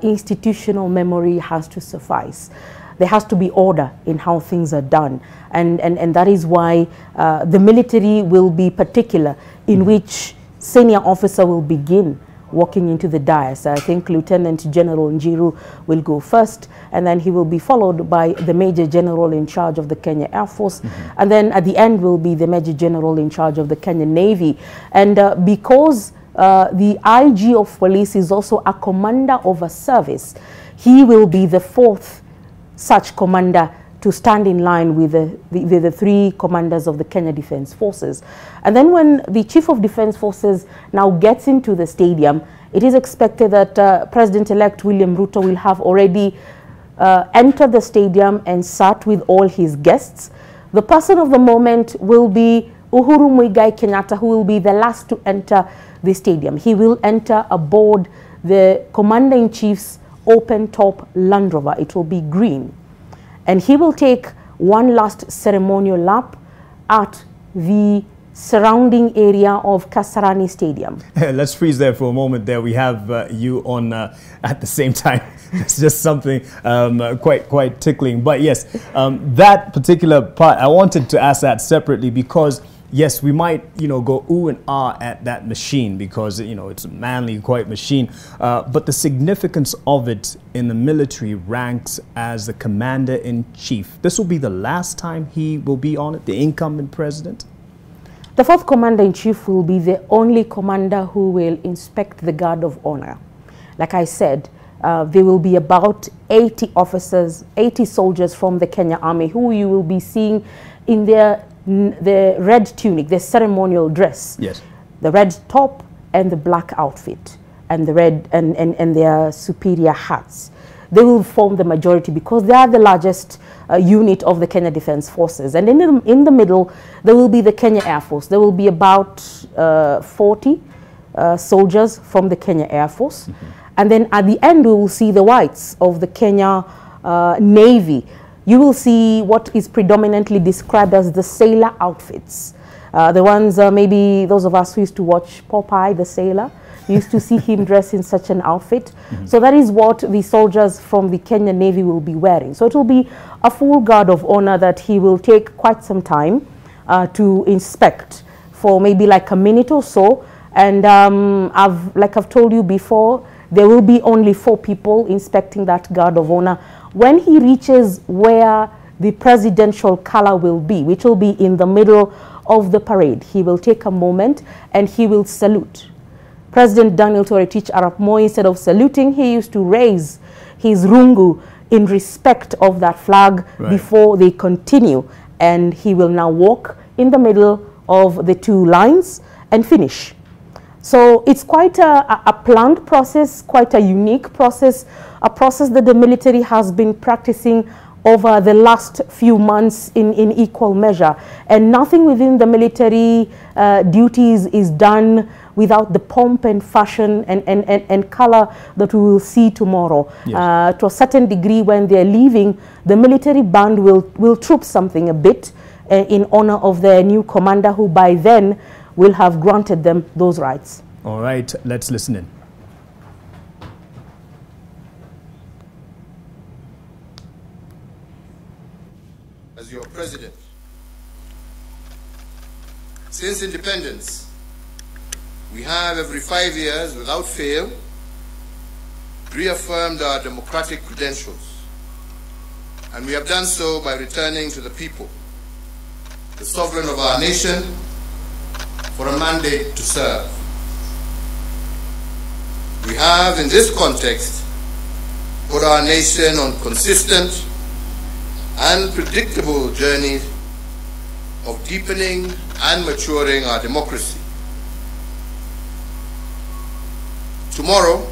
[SPEAKER 5] institutional memory has to suffice. There has to be order in how things are done. And that is why the military will be particular in which senior officer will begin walking into the dais. I think Lieutenant General Njiru will go first, and then he will be followed by the Major General in charge of the Kenya Air Force, and then at the end will be the Major General in charge of the Kenya Navy. And because the IG of police is also a commander of a service, he will be the 4th such commander to stand in line with the 3 commanders of the Kenya Defense Forces. And then when the Chief of Defense Forces now gets into the stadium, it is expected that President-elect William Ruto will have already entered the stadium and sat with all his guests. The person of the moment will be Uhuru Muigai Kenyatta, who will be the last to enter the stadium. He will enter aboard the Commander-in-Chief's open-top Land Rover. It will be green. And he will take one last ceremonial lap at the surrounding area of Kasarani Stadium.
[SPEAKER 1] Let's freeze there for a moment there. We have you on at the same time. It's just something quite tickling. But yes, that particular part, I wanted to ask that separately because yes, we might, go ooh and ah at that machine because, it's a manly, quite machine. But the significance of it in the military ranks as the commander-in-chief. This will be the last time he will be on it, the incumbent president?
[SPEAKER 5] The 4th commander-in-chief will be the only commander who will inspect the guard of honor. Like I said, there will be about 80 officers, 80 soldiers from the Kenya Army who you will be seeing in the red tunic, the ceremonial dress, the red top and the black outfit, and the red and their superior hats. They will form the majority because they are the largest unit of the Kenya Defense Forces. And in the middle, there will be the Kenya Air Force. There will be about 40 soldiers from the Kenya Air Force. And then at the end, we will see the whites of the Kenya Navy. You will see what is predominantly described as the sailor outfits. The ones, maybe those of us who used to watch Popeye the Sailor, used to see him dress in such an outfit. So that is what the soldiers from the Kenya Navy will be wearing. So it will be a full guard of honor that he will take quite some time to inspect for maybe like a minute or so. And like I've told you before, there will be only 4 people inspecting that guard of honor. When he reaches where the presidential color will be, which will be in the middle of the parade, he will take a moment and he will salute. President Daniel Toroitich Arap Moi, instead of saluting, he used to raise his rungu in respect of that flag before they continue. And he will now walk in the middle of the two lines and finish. So it's quite a planned process, quite a unique process, a process that the military has been practicing over the last few months in equal measure. And nothing within the military duties is done without the pomp and fashion and color that we will see tomorrow. Yes. To a certain degree, when they're leaving, the military band will troop something a bit in honor of their new commander, who by then will have granted them those rights.
[SPEAKER 1] All right, let's listen in.
[SPEAKER 6] As your president, since independence, we have every 5 years, without fail, reaffirmed our democratic credentials. And we have done so by returning to the people, the sovereign of our nation, for a mandate to serve. We have, in this context, put our nation on consistent and predictable journey of deepening and maturing our democracy. Tomorrow,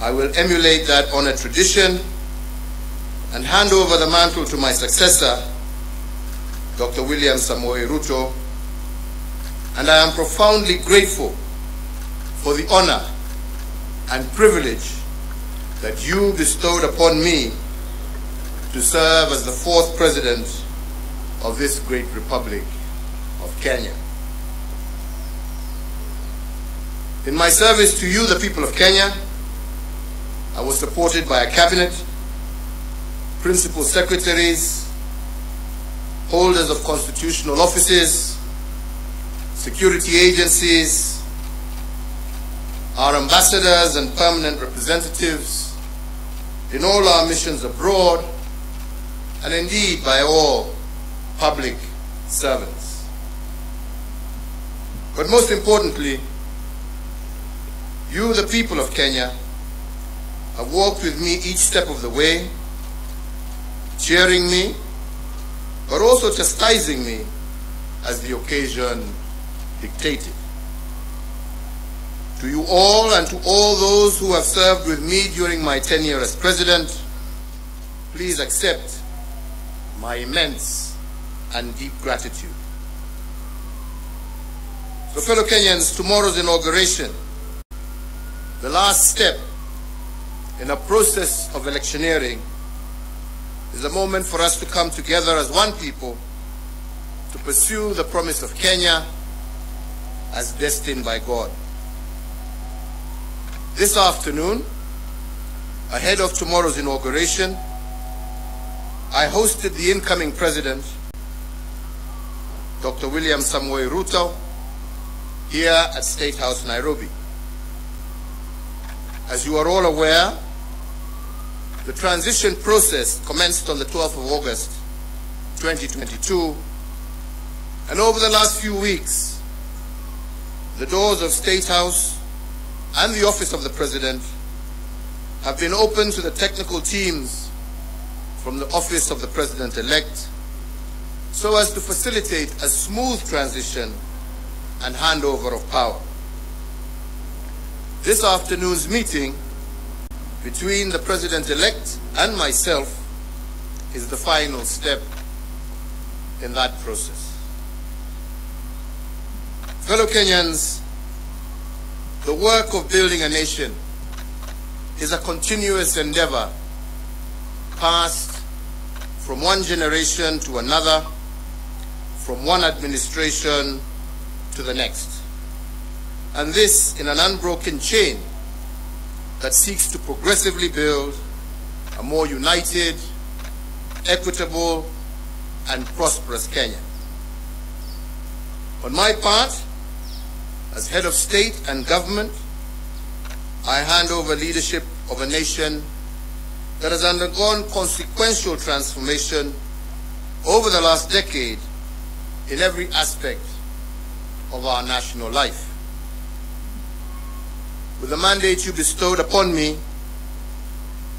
[SPEAKER 6] I will emulate that honoured tradition and hand over the mantle to my successor, Dr. William Samoei Ruto, and I am profoundly grateful for the honour and privilege that you bestowed upon me to serve as the 4th President of this great Republic of Kenya. In my service to you, the people of Kenya, I was supported by a cabinet, principal secretaries, holders of constitutional offices, security agencies, our ambassadors and permanent representatives in all our missions abroad, and indeed by all public servants. But most importantly, you, the people of Kenya, have walked with me each step of the way, cheering me, but also chastising me as the occasion dictated. To you all and to all those who have served with me during my tenure as President, please accept my immense and deep gratitude. So fellow Kenyans, tomorrow's inauguration, the last step in a process of electioneering, is a moment for us to come together as one people to pursue the promise of Kenya as destined by God. This afternoon, ahead of tomorrow's inauguration, I hosted the incoming President, Dr. William Samoei Ruto, here at State House, Nairobi. As you are all aware, the transition process commenced on the 12th of August, 2022, and over the last few weeks, the doors of State House and the Office of the President have been open to the technical teams from the Office of the President-elect so as to facilitate a smooth transition and handover of power. This afternoon's meeting between the President-elect and myself is the final step in that process. Fellow Kenyans, the work of building a nation is a continuous endeavor passed from one generation to another, from one administration to the next. And this in an unbroken chain that seeks to progressively build a more united, equitable, and prosperous Kenya. On my part, as head of state and government, I hand over leadership of a nation that has undergone consequential transformation over the last decade in every aspect of our national life. With the mandate you bestowed upon me,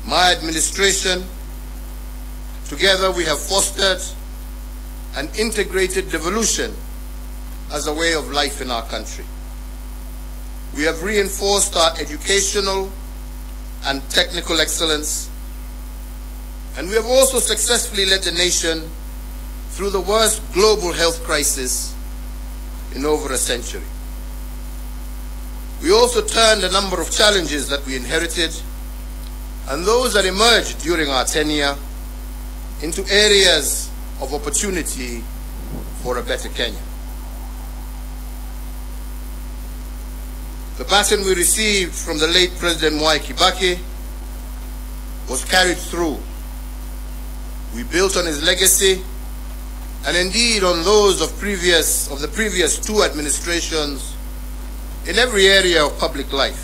[SPEAKER 6] my administration, together we have fostered an integrated devolution as a way of life in our country. We have reinforced our educational and technical excellence, and we have also successfully led the nation through the worst global health crisis in over a century. We also turned a number of challenges that we inherited and those that emerged during our tenure into areas of opportunity for a better Kenya. The baton we received from the late President Mwai Kibaki was carried through. We built on his legacy and indeed on those of the previous two administrations in every area of public life.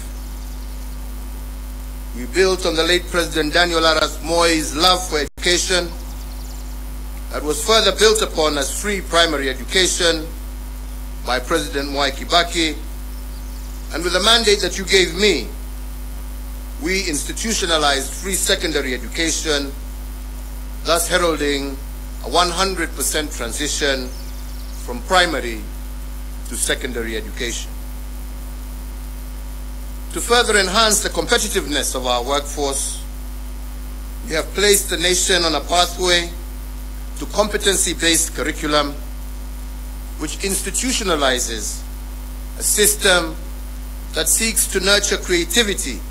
[SPEAKER 6] We built on the late President Daniel Arap Moi's love for education that was further built upon as free primary education by President Mwai Kibaki, and with the mandate that you gave me, we institutionalized free secondary education, thus heralding a 100% transition from primary to secondary education. To further enhance the competitiveness of our workforce, we have placed the nation on a pathway to competency-based curriculum, which institutionalizes a system that seeks to nurture creativity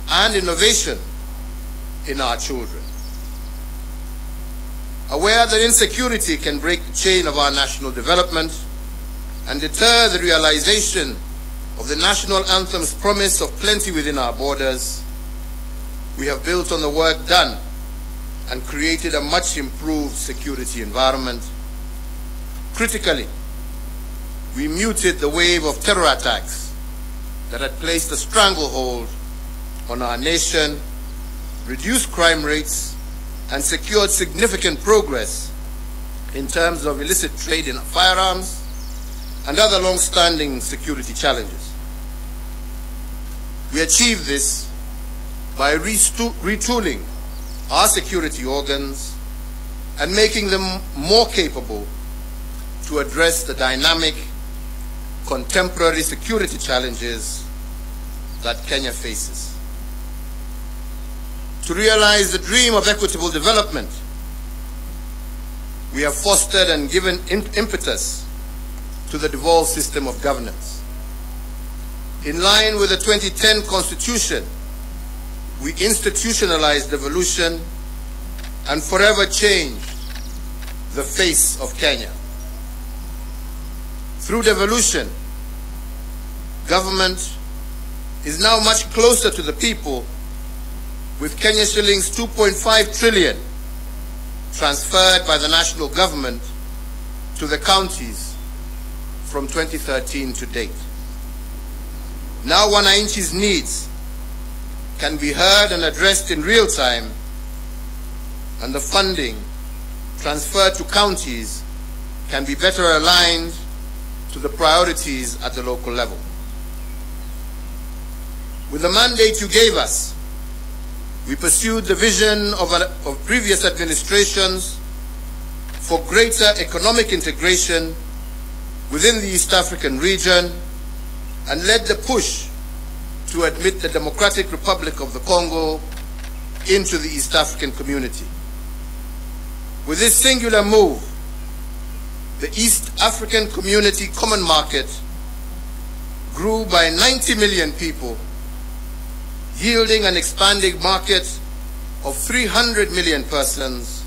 [SPEAKER 6] and innovation in our children. Aware that insecurity can break the chain of our national development and deter the realization of the national anthem's promise of plenty within our borders, we have built on the work done and created a much improved security environment. Critically, we muted the wave of terror attacks that had placed a stranglehold on our nation, reduced crime rates, and secured significant progress in terms of illicit trade in firearms and other long-standing security challenges. We achieved this by retooling our security organs and making them more capable to address the dynamic, contemporary security challenges that Kenya faces. To realize the dream of equitable development, we have fostered and given impetus to the devolved system of governance. In line with the 2010 Constitution, we institutionalized devolution and forever changed the face of Kenya. Through devolution, government is now much closer to the people, with Kenya shillings 2.5 trillion transferred by the national government to the counties from 2013 to date. Now Wananchi's needs can be heard and addressed in real time, and the funding transferred to counties can be better aligned to the priorities at the local level. With the mandate you gave us, we pursued the vision of previous administrations for greater economic integration within the East African region and led the push to admit the Democratic Republic of the Congo into the East African community. With this singular move, the East African Community Common Market grew by 90 million people, yielding an expanding market of 300 million persons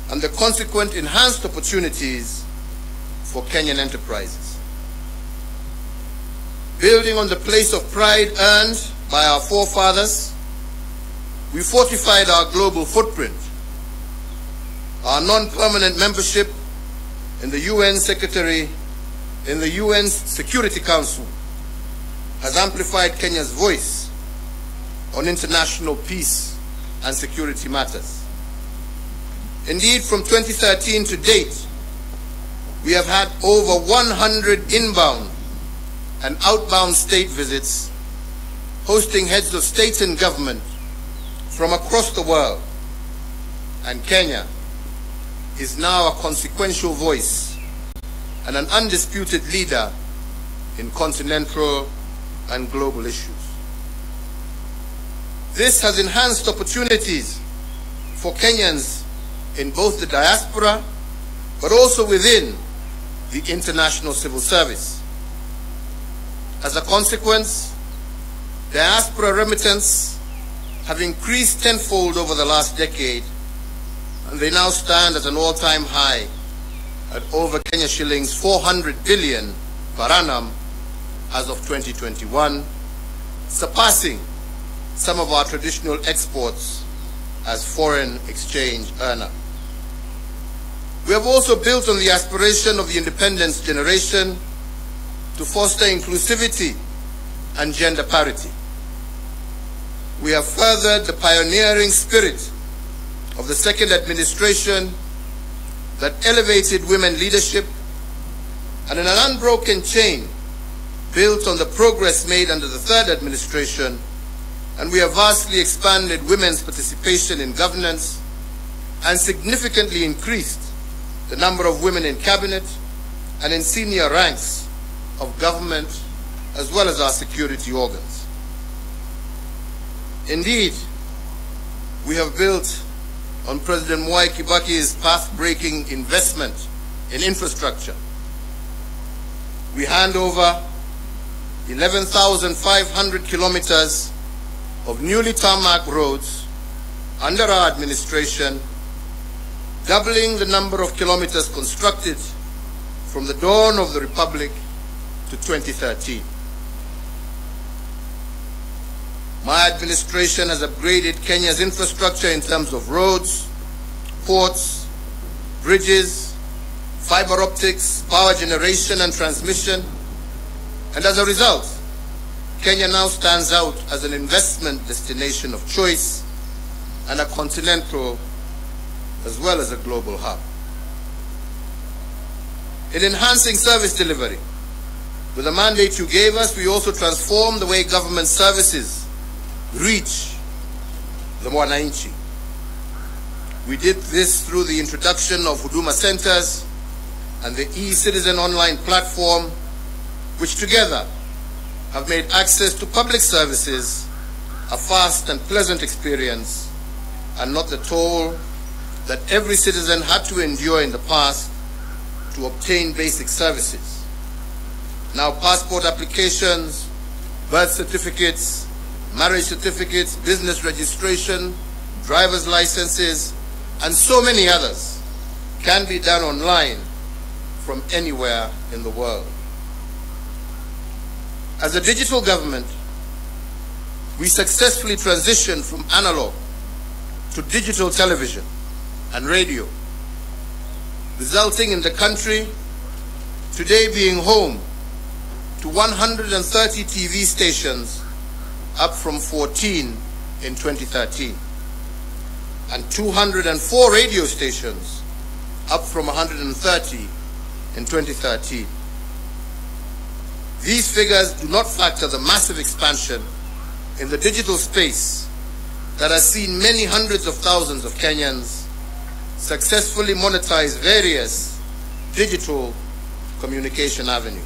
[SPEAKER 6] and the consequent enhanced opportunities for Kenyan enterprises. Building on the place of pride earned by our forefathers, we fortified our global footprint. Our non-permanent membership in the UN Security Council has amplified Kenya's voice on international peace and security matters. Indeed, from 2013 to date, we have had over 100 inbound and outbound state visits, hosting heads of state and government from across the world, and Kenya is now a consequential voice and an undisputed leader in continental and global issues. This has enhanced opportunities for Kenyans in both the diaspora, but also within the international civil service. As a consequence, diaspora remittance have increased tenfold over the last decade, and they now stand at an all-time high at over Kenya shillings 400 billion per annum as of 2021, surpassing some of our traditional exports as foreign exchange earner. We have also built on the aspiration of the independence generation to foster inclusivity and gender parity. We have furthered the pioneering spirit of the second administration that elevated women leadership, and in an unbroken chain built on the progress made under the third administration, and we have vastly expanded women's participation in governance and significantly increased the number of women in cabinet and in senior ranks of government as well as our security organs. Indeed, we have built on President Mwai Kibaki's path-breaking investment in infrastructure. We hand over 11,500 kilometers of newly tarmac roads under our administration, doubling the number of kilometers constructed from the dawn of the Republic to 2013. My administration has upgraded Kenya's infrastructure in terms of roads, ports, bridges, fiber optics, power generation and transmission, and as a result, Kenya now stands out as an investment destination of choice and a continental as well as a global hub. In enhancing service delivery, with the mandate you gave us, we also transformed the way government services reach the Mwananchi. We did this through the introduction of Huduma Centers and the e-Citizen online platform, which together have made access to public services a fast and pleasant experience and not the toll that every citizen had to endure in the past to obtain basic services. Now passport applications, birth certificates, marriage certificates, business registration, driver's licenses, and so many others can be done online from anywhere in the world. As a digital government, we successfully transitioned from analog to digital television and radio, resulting in the country today being home to 130 TV stations, up from 14 in 2013, and 204 radio stations, up from 130 in 2013. These figures do not factor the massive expansion in the digital space that has seen many hundreds of thousands of Kenyans successfully monetize various digital communication avenues.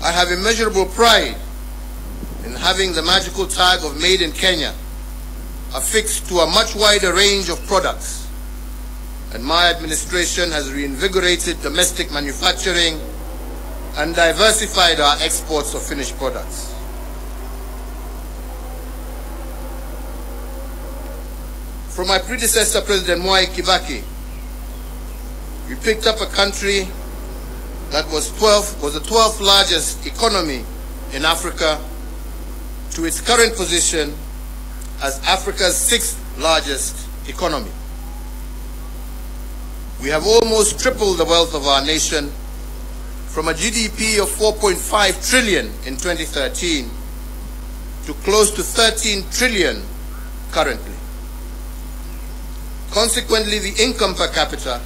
[SPEAKER 6] I have immeasurable pride in having the magical tag of Made in Kenya affixed to a much wider range of products, and my administration has reinvigorated domestic manufacturing and diversified our exports of finished products. From my predecessor, President Mwai Kibaki, we picked up a country that was the 12th largest economy in Africa to its current position as Africa's 6th largest economy. We have almost tripled the wealth of our nation from a GDP of 4.5 trillion in 2013 to close to 13 trillion currently. Consequently, the income per capita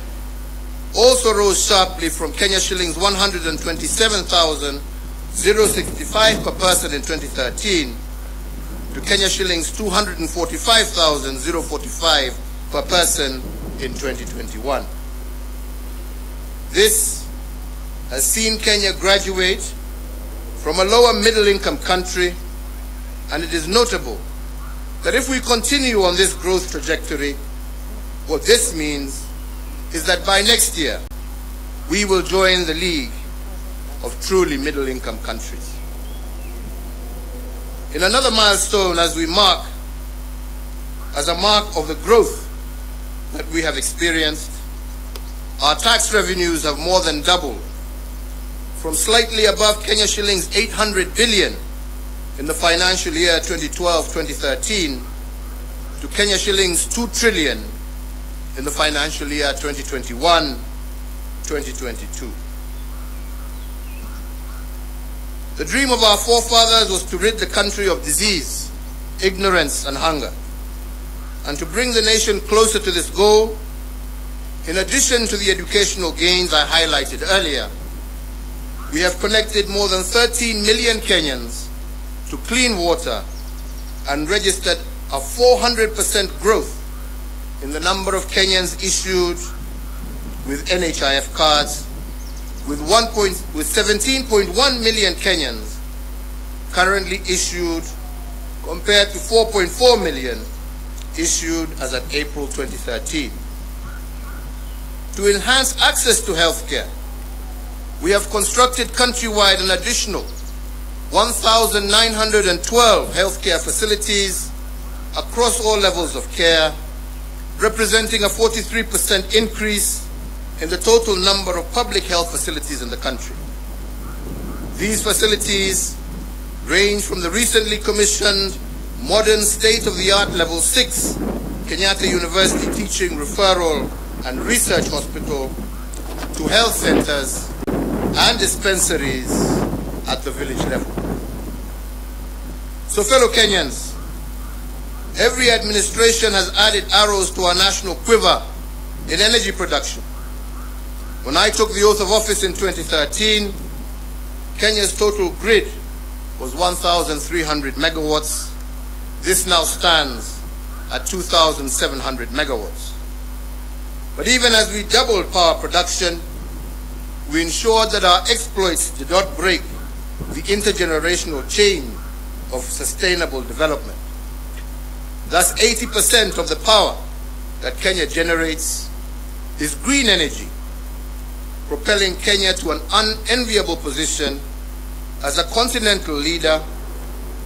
[SPEAKER 6] also rose sharply from Kenya shillings 127,065 per person in 2013 to Kenya shillings 245,045 per person in 2021. This has seen Kenya graduate from a lower middle income country, and it is notable that if we continue on this growth trajectory, what this means is that by next year, we will join the league of truly middle income countries. In another milestone as a mark of the growth that we have experienced, our tax revenues have more than doubled from slightly above Kenya shillings 800 billion in the financial year 2012-2013 to Kenya shillings 2 trillion in the financial year 2021-2022. The dream of our forefathers was to rid the country of disease, ignorance, and hunger. And to bring the nation closer to this goal, in addition to the educational gains I highlighted earlier, we have connected more than 13 million Kenyans to clean water and registered a 400% growth in the number of Kenyans issued with NHIF cards, with 17.1 million Kenyans currently issued compared to 4.4 million issued as at April 2013. To enhance access to healthcare, we have constructed countrywide an additional 1,912 healthcare facilities across all levels of care, representing a 43% increase in the total number of public health facilities in the country. These facilities range from the recently commissioned modern state-of-the-art Level 6 Kenyatta University Teaching, Referral and Research Hospital to health centers and dispensaries at the village level. So fellow Kenyans, every administration has added arrows to our national quiver in energy production. When I took the oath of office in 2013, Kenya's total grid was 1,300 megawatts. This now stands at 2,700 megawatts. But even as we doubled power production, we ensured that our exploits did not break the intergenerational chain of sustainable development. Thus, 80% of the power that Kenya generates is green energy, propelling Kenya to an unenviable position as a continental leader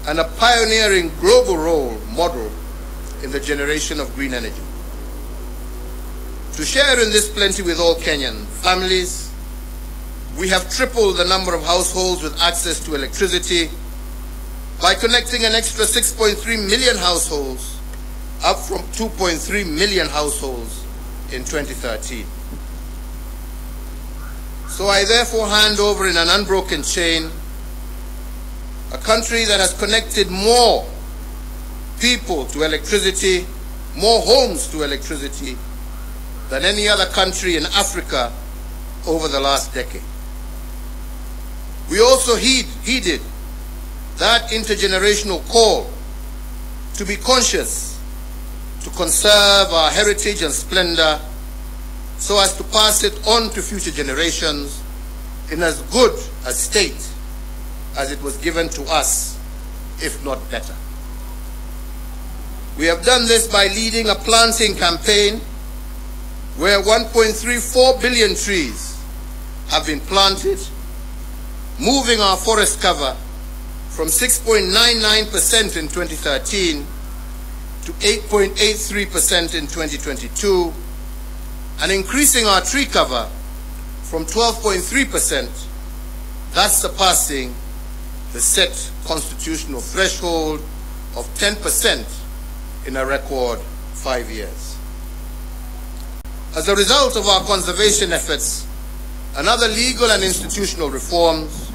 [SPEAKER 6] and a pioneering global role model in the generation of green energy. To share in this plenty with all Kenyan families, we have tripled the number of households with access to electricity by connecting an extra 6.3 million households, up from 2.3 million households in 2013. So I therefore hand over in an unbroken chain a country that has connected more people to electricity, more homes to electricity than any other country in Africa over the last decade. We also heeded that intergenerational call to be conscious, to conserve our heritage and splendor so as to pass it on to future generations in as good a state as it was given to us, if not better. We have done this by leading a planting campaign where 1.34 billion trees have been planted, moving our forest cover from 6.99% in 2013 to 8.83% in 2022, and increasing our tree cover from 12.3%, thus surpassing the set constitutional threshold of 10% in a record 5 years. As a result of our conservation efforts and other legal and institutional reforms,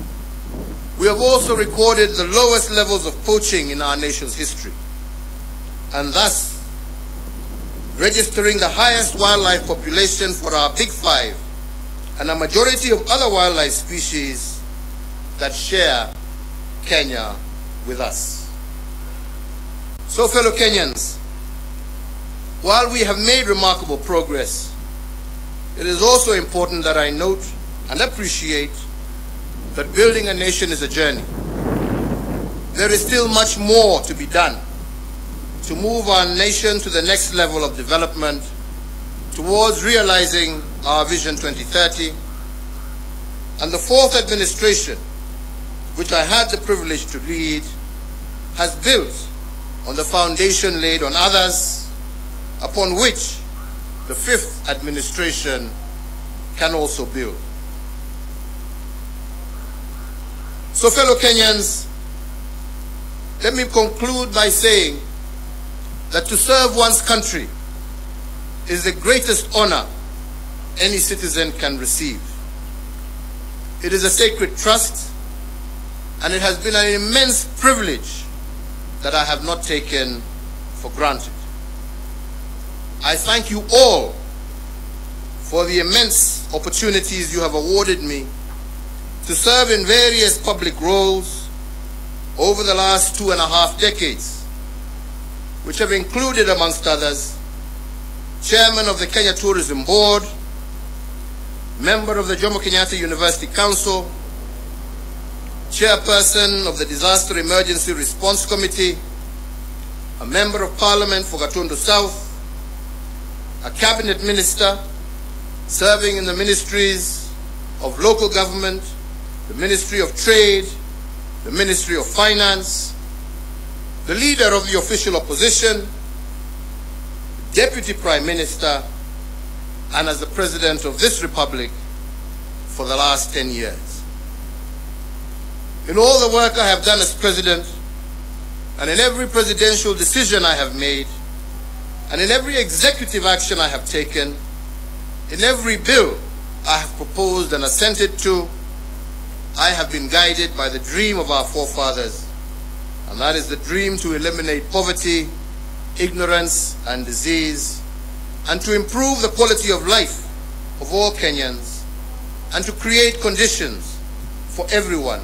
[SPEAKER 6] we have also recorded the lowest levels of poaching in our nation's history, and thus registering the highest wildlife population for our Big Five and a majority of other wildlife species that share Kenya with us. So, fellow Kenyans, while we have made remarkable progress, it is also important that I note and appreciate that building a nation is a journey. There is still much more to be done to move our nation to the next level of development towards realizing our Vision 2030. And the fourth administration, which I had the privilege to lead, has built on the foundation laid on others, upon which the fifth administration can also build. So, fellow Kenyans, let me conclude by saying that to serve one's country is the greatest honor any citizen can receive. It is a sacred trust, and it has been an immense privilege that I have not taken for granted. I thank you all for the immense opportunities you have awarded me to serve in various public roles over the last 2.5 decades, which have included, amongst others, Chairman of the Kenya Tourism Board, Member of the Jomo Kenyatta University Council, Chairperson of the Disaster Emergency Response Committee, a Member of Parliament for Gatundu South, a Cabinet Minister serving in the Ministries of Local Government, the Ministry of Trade, the Ministry of Finance, the Leader of the Official Opposition, Deputy Prime Minister, and as the President of this Republic for the last 10 years. In all the work I have done as President, and in every presidential decision I have made, and in every executive action I have taken, in every bill I have proposed and assented to, I have been guided by the dream of our forefathers, and that is the dream to eliminate poverty, ignorance, and disease, and to improve the quality of life of all Kenyans, and to create conditions for everyone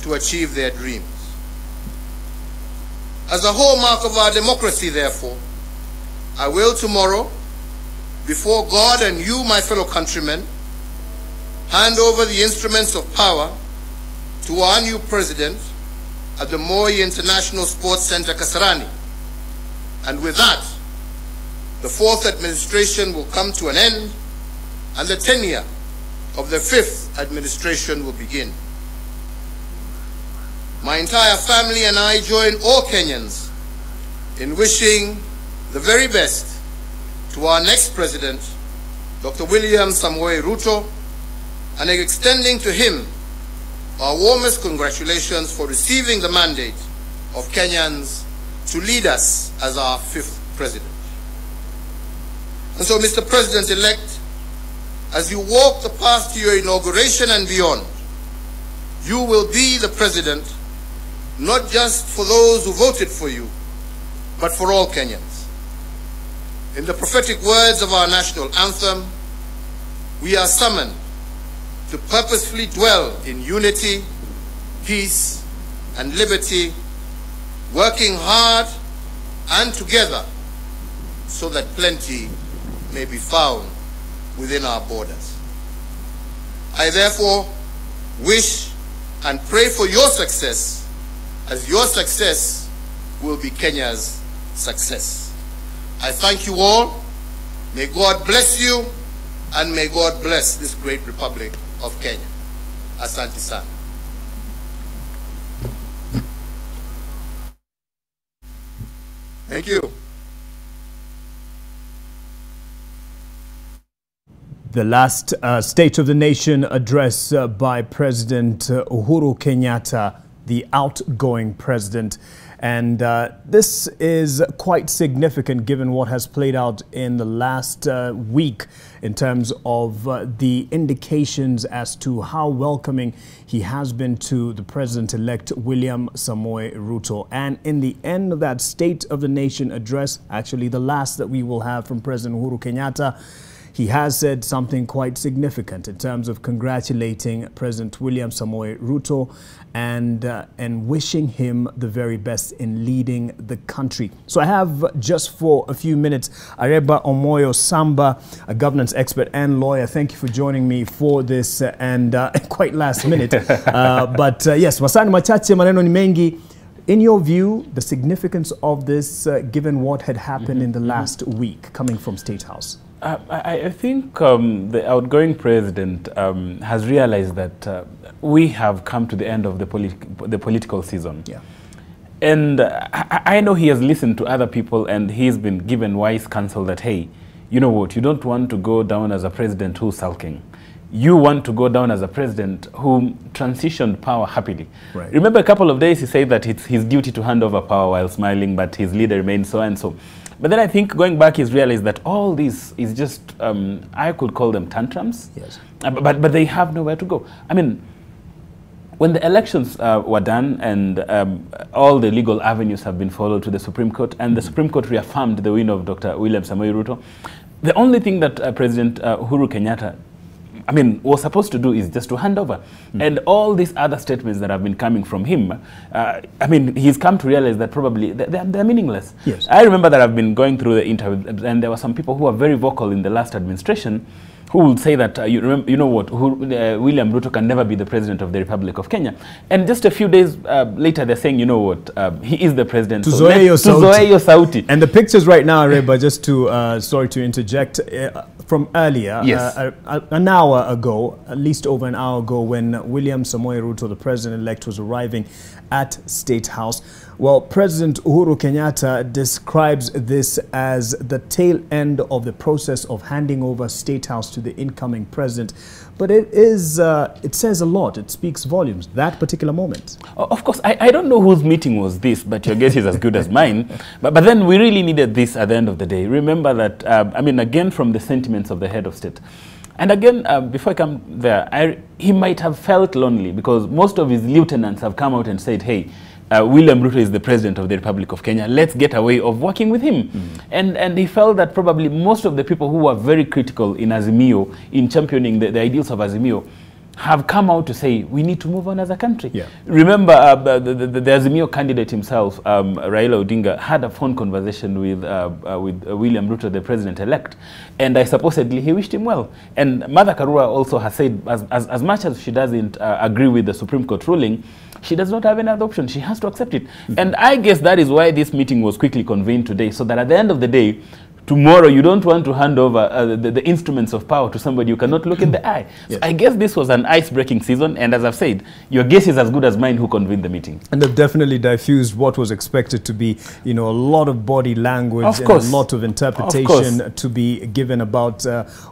[SPEAKER 6] to achieve their dreams. As a hallmark of our democracy, therefore, I will tomorrow, before God and you, my fellow countrymen, hand over the instruments of power to our new president at the Moi International Sports Center, Kasarani. And with that, the fourth administration will come to an end, and the tenure of the fifth administration will begin. My entire family and I join all Kenyans in wishing the very best to our next president, Dr. William Samoei Ruto, and extending to him our warmest congratulations for receiving the mandate of Kenyans to lead us as our fifth president. And so, Mr. President-elect, as you walk the path to your inauguration and beyond, you will be the president not just for those who voted for you, but for all Kenyans. In the prophetic words of our national anthem, we are summoned to purposefully dwell in unity, peace, and liberty, working hard and together so that plenty may be found within our borders. I therefore wish and pray for your success, as your success will be Kenya's success. I thank you all. May God bless you, and may God bless this great Republic of Kenya. Asante sana. Thank you.
[SPEAKER 1] The last State of the Nation address by President Uhuru Kenyatta, the outgoing president. And this is quite significant given what has played out in the last week in terms of the indications as to how welcoming he has been to the president-elect William Samoei Ruto. And in the end of that State of the Nation address, actually the last that we will have from President Uhuru Kenyatta, he has said something quite significant in terms of congratulating President William Samoei Ruto and wishing him the very best in leading the country. So I have, just for a few minutes, Areba Omoyo Samba, a governance expert and lawyer. Thank you for joining me for this and quite last minute. Yes, masani machache, maneno ni mengi. In your view, the significance of this, given what had happened in the last week coming from State House?
[SPEAKER 7] I think the outgoing president has realized that we have come to the end of the political season.
[SPEAKER 1] Yeah.
[SPEAKER 7] And I know he has listened to other people and he's been given wise counsel that, hey, you know what, you don't want to go down as a president who's sulking. You want to go down as a president who transitioned power happily.
[SPEAKER 1] Right.
[SPEAKER 7] Remember a couple of days he said that it's his duty to hand over power while smiling, but his leader remains so and so. But then I think going back, he's realized that all this is just, I could call them tantrums.
[SPEAKER 1] Yes.
[SPEAKER 7] But they have nowhere to go. I mean, when the elections were done and all the legal avenues have been followed to the Supreme Court, and the Supreme Court reaffirmed the win of Dr. William Samoei Ruto, the only thing that President Uhuru Kenyatta was supposed to do is just to hand over. And all these other statements that have been coming from him, he's come to realize that probably they're meaningless.
[SPEAKER 1] Yes.
[SPEAKER 7] I remember that I've been going through the interview, and there were some people who were very vocal in the last administration who will say that, you know what, William Ruto can never be the president of the Republic of Kenya. And just a few days later, they're saying, you know what, he is the president.
[SPEAKER 1] Tuzoe yo
[SPEAKER 7] sauti.
[SPEAKER 1] And the pictures right now, Reba, just to, sorry to interject, from earlier,
[SPEAKER 7] yes.
[SPEAKER 1] An hour ago, at least over an hour ago, when William Samoei Ruto, the president-elect, was arriving at State House. Well, President Uhuru Kenyatta describes this as the tail end of the process of handing over State House to the incoming president. But it says a lot. It speaks volumes, that particular moment.
[SPEAKER 7] Of course, I don't know whose meeting was this, but your guess is as good as mine. But then we really needed this at the end of the day. Remember that, again, from the sentiments of the head of state. And again, before I come there, he might have felt lonely because most of his lieutenants have come out and said, hey, William Ruto is the president of the Republic of Kenya. Let's get a way of working with him. And he felt that probably most of the people who were very critical in Azimio, in championing the ideals of Azimio, have come out to say, we need to move on as a country.
[SPEAKER 1] Yeah.
[SPEAKER 7] Remember, the Azimio candidate himself, Raila Odinga, had a phone conversation with William Ruto, the president-elect, and I supposedly he wished him well. And Martha Karua also has said, as much as she doesn't agree with the Supreme Court ruling, she does not have any other option. She has to accept it. And I guess that is why this meeting was quickly convened today, so that at the end of the day, tomorrow you don't want to hand over the instruments of power to somebody you cannot look in the eye.
[SPEAKER 1] Yes.
[SPEAKER 7] So I guess this was an ice-breaking season, and as I've said, your guess is as good as mine who convened the meeting.
[SPEAKER 1] And they've definitely diffused what was expected to be, a lot of body language and a lot of interpretation to be given about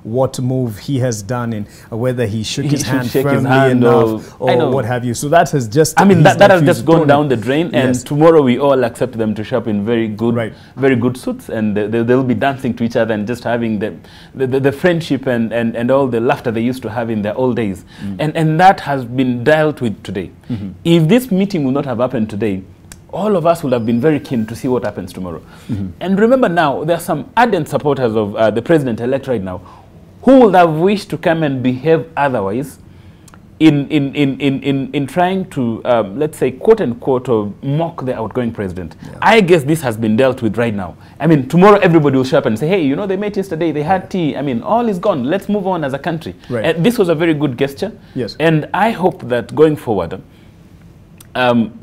[SPEAKER 1] what move he has done and whether he shook his hand firmly enough or what have you. So that has just...
[SPEAKER 7] that has just gone down the drain, and tomorrow we all accept them to show up in very good suits, and they'll be dancing to each other and just having the friendship and all the laughter they used to have in their old days. And that has been dealt with today. If this meeting would not have happened today, all of us would have been very keen to see what happens tomorrow. And remember now, there are some ardent supporters of the president-elect right now who would have wished to come and behave otherwise in trying to, let's say, quote-unquote, mock the outgoing president. Yeah. I guess this has been dealt with right now. Tomorrow everybody will show up and say, hey, they met yesterday, they had tea. All is gone. Let's move on as a country.
[SPEAKER 1] Right.
[SPEAKER 7] And this was a very good gesture.
[SPEAKER 1] Yes.
[SPEAKER 7] And I hope that going forward,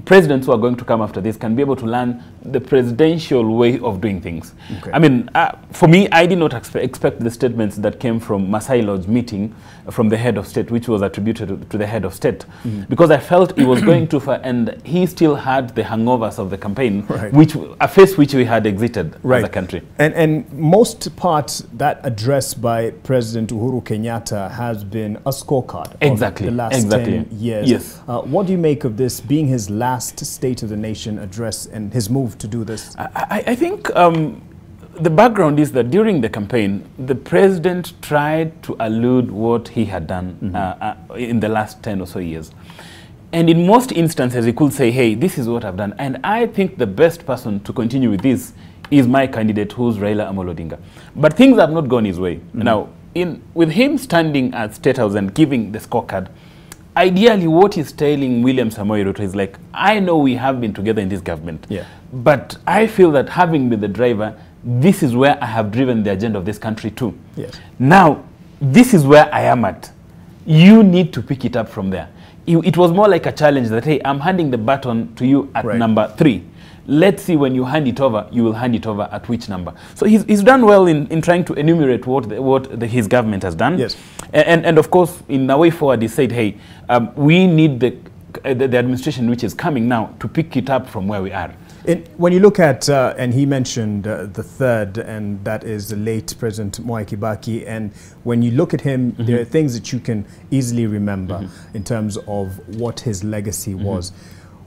[SPEAKER 7] presidents who are going to come after this can be able to learn the presidential way of doing things. Okay. For me, I did not expect the statements that came from Masai Lodge meeting from the head of state, which was attributed to the head of state, because I felt it was going too far, and he still had the hangovers of the campaign, a phase which we had exited as a country.
[SPEAKER 1] And most part, that address by President Uhuru Kenyatta has been a scorecard of the last 10 years.
[SPEAKER 7] Yes.
[SPEAKER 1] What do you make of this being his last State of the Nation address and his move to do this?
[SPEAKER 7] I think the background is that during the campaign, the president tried to allude what he had done in the last 10 or so years. And in most instances, he could say, hey, this is what I've done. And I think the best person to continue with this is my candidate, who's Raila Amolo Odinga. But things have not gone his way. Now, with him standing at State House and giving the scorecard, ideally what he's telling William Samoei Ruto is like, I know we have been together in this government, but I feel that having been the driver, this is where I have driven the agenda of this country to.
[SPEAKER 1] Yes.
[SPEAKER 7] Now, this is where I am at. You need to pick it up from there. It was more like a challenge that, hey, I'm handing the baton to you at number 3. Let's see when you hand it over, you will hand it over at which number. So he's done well in trying to enumerate what his government has done.
[SPEAKER 1] Yes.
[SPEAKER 7] And of course, in a way forward, he said, hey, we need the administration which is coming now to pick it up from where we are.
[SPEAKER 1] When you look at, and he mentioned the third, and that is the late President Mwai Kibaki, and when you look at him, there are things that you can easily remember in terms of what his legacy was.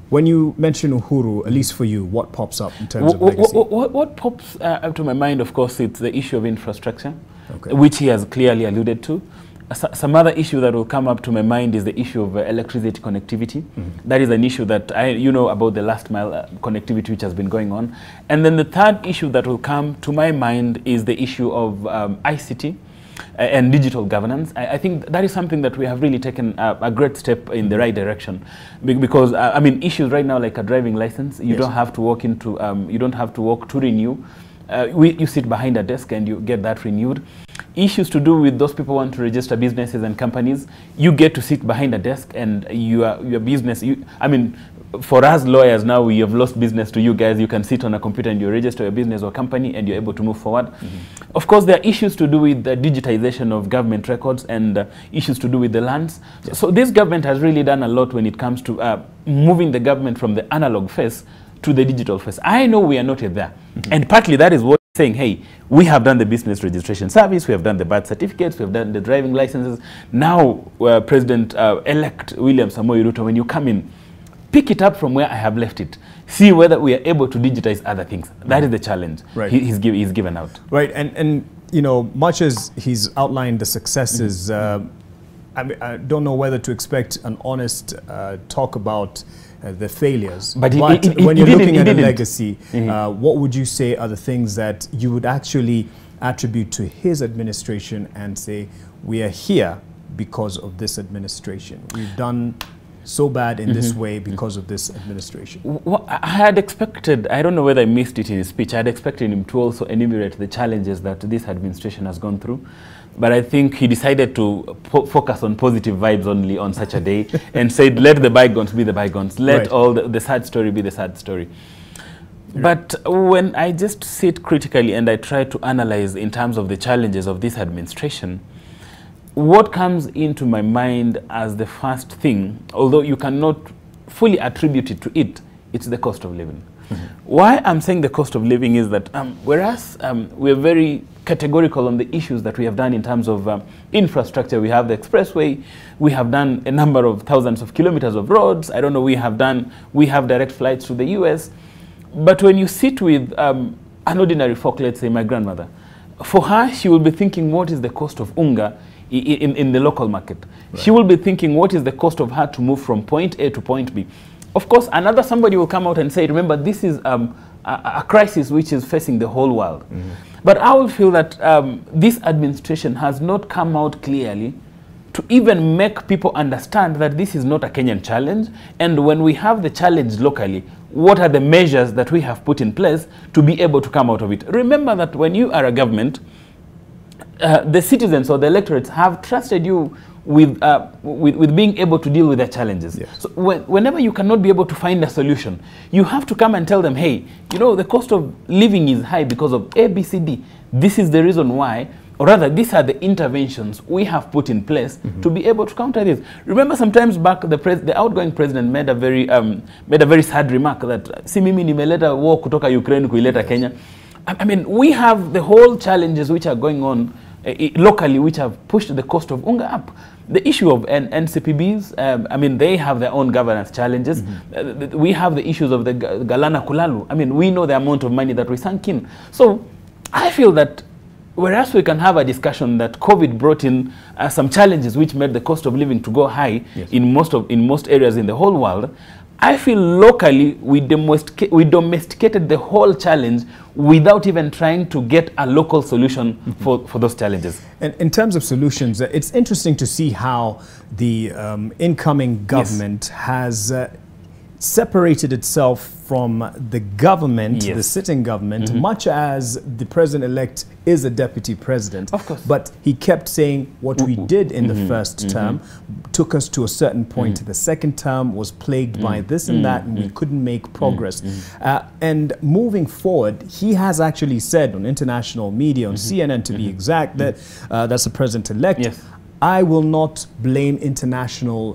[SPEAKER 1] When you mention Uhuru, at least for you, what pops up in terms of legacy?
[SPEAKER 7] What pops up to my mind, of course, it's the issue of infrastructure, which he has clearly alluded to. Some other issue that will come up to my mind is the issue of electricity connectivity. That is an issue that you know about the last mile connectivity which has been going on. And then the third issue that will come to my mind is the issue of ICT and digital governance. I think that is something that we have really taken a great step in the right direction, because I mean, issues right now like a driving license, you don't have to walk into, you don't have to walk to renew. You sit behind a desk and you get that renewed. Issues to do with those people who want to register businesses and companies, you get to sit behind a desk and your business, I mean, for us lawyers now, we have lost business to you guys. You can sit on a computer and you register your business or company and you're able to move forward. Of course, there are issues to do with the digitization of government records and issues to do with the lands. So this government has really done a lot when it comes to moving the government from the analog phase to the digital phase. I know we are not yet there. And partly that is what saying, hey, we have done the business registration service, we have done the birth certificates, we have done the driving licenses. Now, President-elect William Samoei Ruto, when you come in, pick it up from where I have left it. See whether we are able to digitize other things. That is the challenge he's given out.
[SPEAKER 1] Right, and you know, much as he's outlined the successes, I don't know whether to expect an honest talk about the failures. But when you're looking at a legacy, what would you say are the things that you would actually attribute to his administration and say, we are here because of this administration? We've done so bad in this way because of this administration.
[SPEAKER 7] Well, I had expected, I don't know whether I missed it in his speech, I had expected him to also enumerate the challenges that this administration has gone through. But I think he decided to focus on positive vibes only on such a day and said, let the bygones be the bygones. Let all the sad story be the sad story. But when I just sit critically and I try to analyze in terms of the challenges of this administration, what comes into my mind as the first thing, although you cannot fully attribute it to it, it's the cost of living. Why I'm saying the cost of living is that whereas we're very categorical on the issues that we have done in terms of infrastructure, we have the expressway, we have done a number of thousands of kilometers of roads, I don't know, we have direct flights to the US, but when you sit with an ordinary folk, let's say my grandmother, for her, she will be thinking, what is the cost of unga in the local market? She will be thinking, what is the cost of her to move from point A to point B? Of course, somebody will come out and say, remember, this is a crisis which is facing the whole world. But I will feel that this administration has not come out clearly to even make people understand that this is not a Kenyan challenge. And when we have the challenge locally, what are the measures that we have put in place to be able to come out of it? Remember that when you are a government, the citizens or the electorates have trusted you with being able to deal with their challenges. So whenever you cannot be able to find a solution, you have to come and tell them, hey, you know, the cost of living is high because of A, B, C, D. This is the reason why, or rather, these are the interventions we have put in place to be able to counter this. Remember, sometimes back, the outgoing president made a very sad remark that, si mimi nimeleta war kutoka Ukraine kuileta Kenya. I mean, we have the whole challenges which are going on locally, which have pushed the cost of unga up. The issue of NCPBs, I mean, they have their own governance challenges. We have the issues of the Galana Kulalu. I mean, we know the amount of money that we sunk in. So I feel that whereas we can have a discussion that COVID brought in some challenges which made the cost of living to go high in most areas in the whole world, I feel locally we domesticated the whole challenge without even trying to get a local solution for those challenges.
[SPEAKER 1] And in terms of solutions, it's interesting to see how the incoming government has separated itself from the government, the sitting government, much as the president-elect is a deputy president.
[SPEAKER 7] Of course.
[SPEAKER 1] But he kept saying what we did in the first term took us to a certain point. The second term was plagued by this and that, and we couldn't make progress. And moving forward, he has actually said on international media, on CNN to be exact, that that's the president-elect.
[SPEAKER 7] Yes.
[SPEAKER 1] I will not blame international,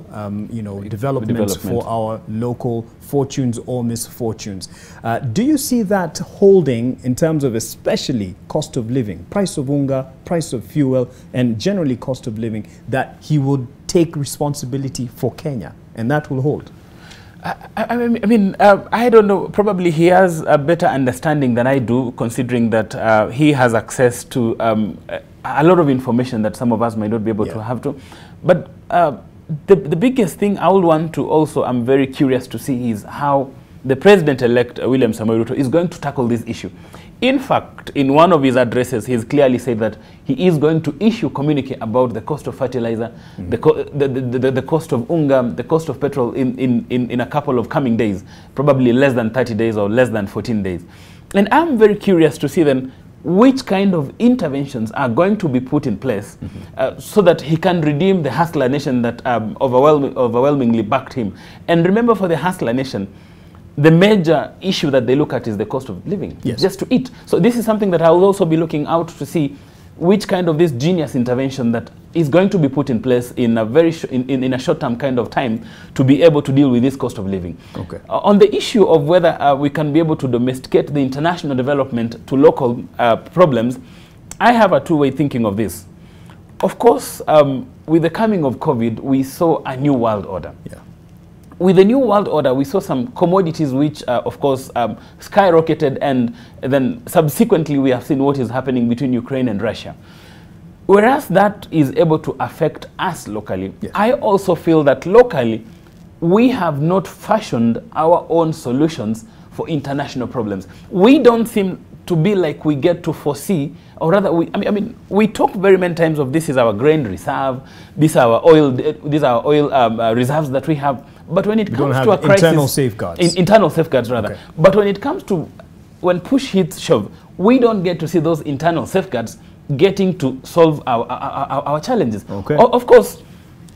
[SPEAKER 1] development for our local fortunes or misfortunes. Do you see that holding in terms of especially cost of living, price of unga, price of fuel, and generally cost of living, that he would take responsibility for Kenya and that will hold?
[SPEAKER 7] I don't know. Probably he has a better understanding than I do, considering that he has access to a lot of information that some of us might not be able to have to. But the biggest thing I would want to also, I'm very curious to see, is how the president-elect, William Samoei Ruto, is going to tackle this issue. In fact, in one of his addresses, he's clearly said that he is going to issue communique about the cost of fertilizer, the cost of unga, the cost of petrol in a couple of coming days, probably less than 30 days or less than 14 days. And I'm very curious to see then which kind of interventions are going to be put in place so that he can redeem the hustler nation that overwhelmingly backed him. And remember, for the hustler nation, the major issue that they look at is the cost of living, just to eat. So this is something that I will also be looking out to see which kind of this genius intervention that is going to be put in place in a very in a short-term kind of time to be able to deal with this cost of living. Okay. On the issue of whether we can be able to domesticate the international development to local problems, I have a two-way thinking of this. Of course, with the coming of COVID, we saw a new world order. With the new world order, we saw some commodities which, of course, skyrocketed, and then subsequently we have seen what is happening between Ukraine and Russia. Whereas that is able to affect us locally, I also feel that locally we have not fashioned our own solutions for international problems. We don't seem to be like we get to foresee, or rather, we talk very many times of this is our grain reserve, these are our oil reserves that we have. But when it comes to a crisis,
[SPEAKER 1] internal safeguards.
[SPEAKER 7] Internal safeguards, rather. Okay. But when it comes to, when push hits shove, we don't get to see those internal safeguards getting to solve our challenges. Okay. Of course,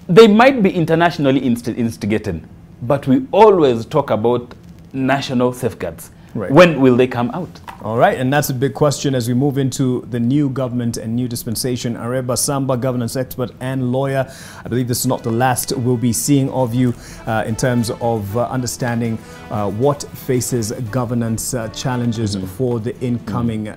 [SPEAKER 7] they might be internationally instigated, but we always talk about national safeguards. Right. When will they come out?
[SPEAKER 1] All right, and that's a big question as we move into the new government and new dispensation. Areba Samba, governance expert and lawyer. I believe this is not the last we'll be seeing of you in terms of understanding what faces governance challenges for the incoming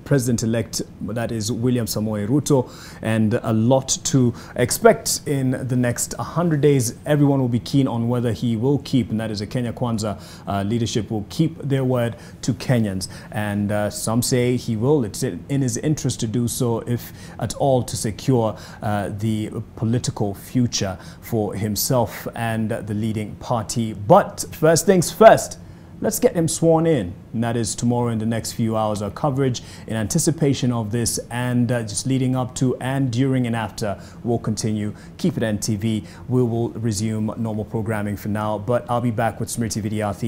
[SPEAKER 1] president-elect, that is William Samoei Ruto, and a lot to expect in the next 100 days. Everyone will be keen on whether he will keep, and that is a Kenya Kwanza leadership will keep their word to Kenyans. And some say he will. It's in his interest to do so, if at all, to secure the political future for himself and the leading party. But first things first, let's get him sworn in, and that is tomorrow in the next few hours. Our coverage in anticipation of this and just leading up to and during and after will continue. Keep it NTV. We will resume normal programming for now, but I'll be back with Smriti Vidyarthi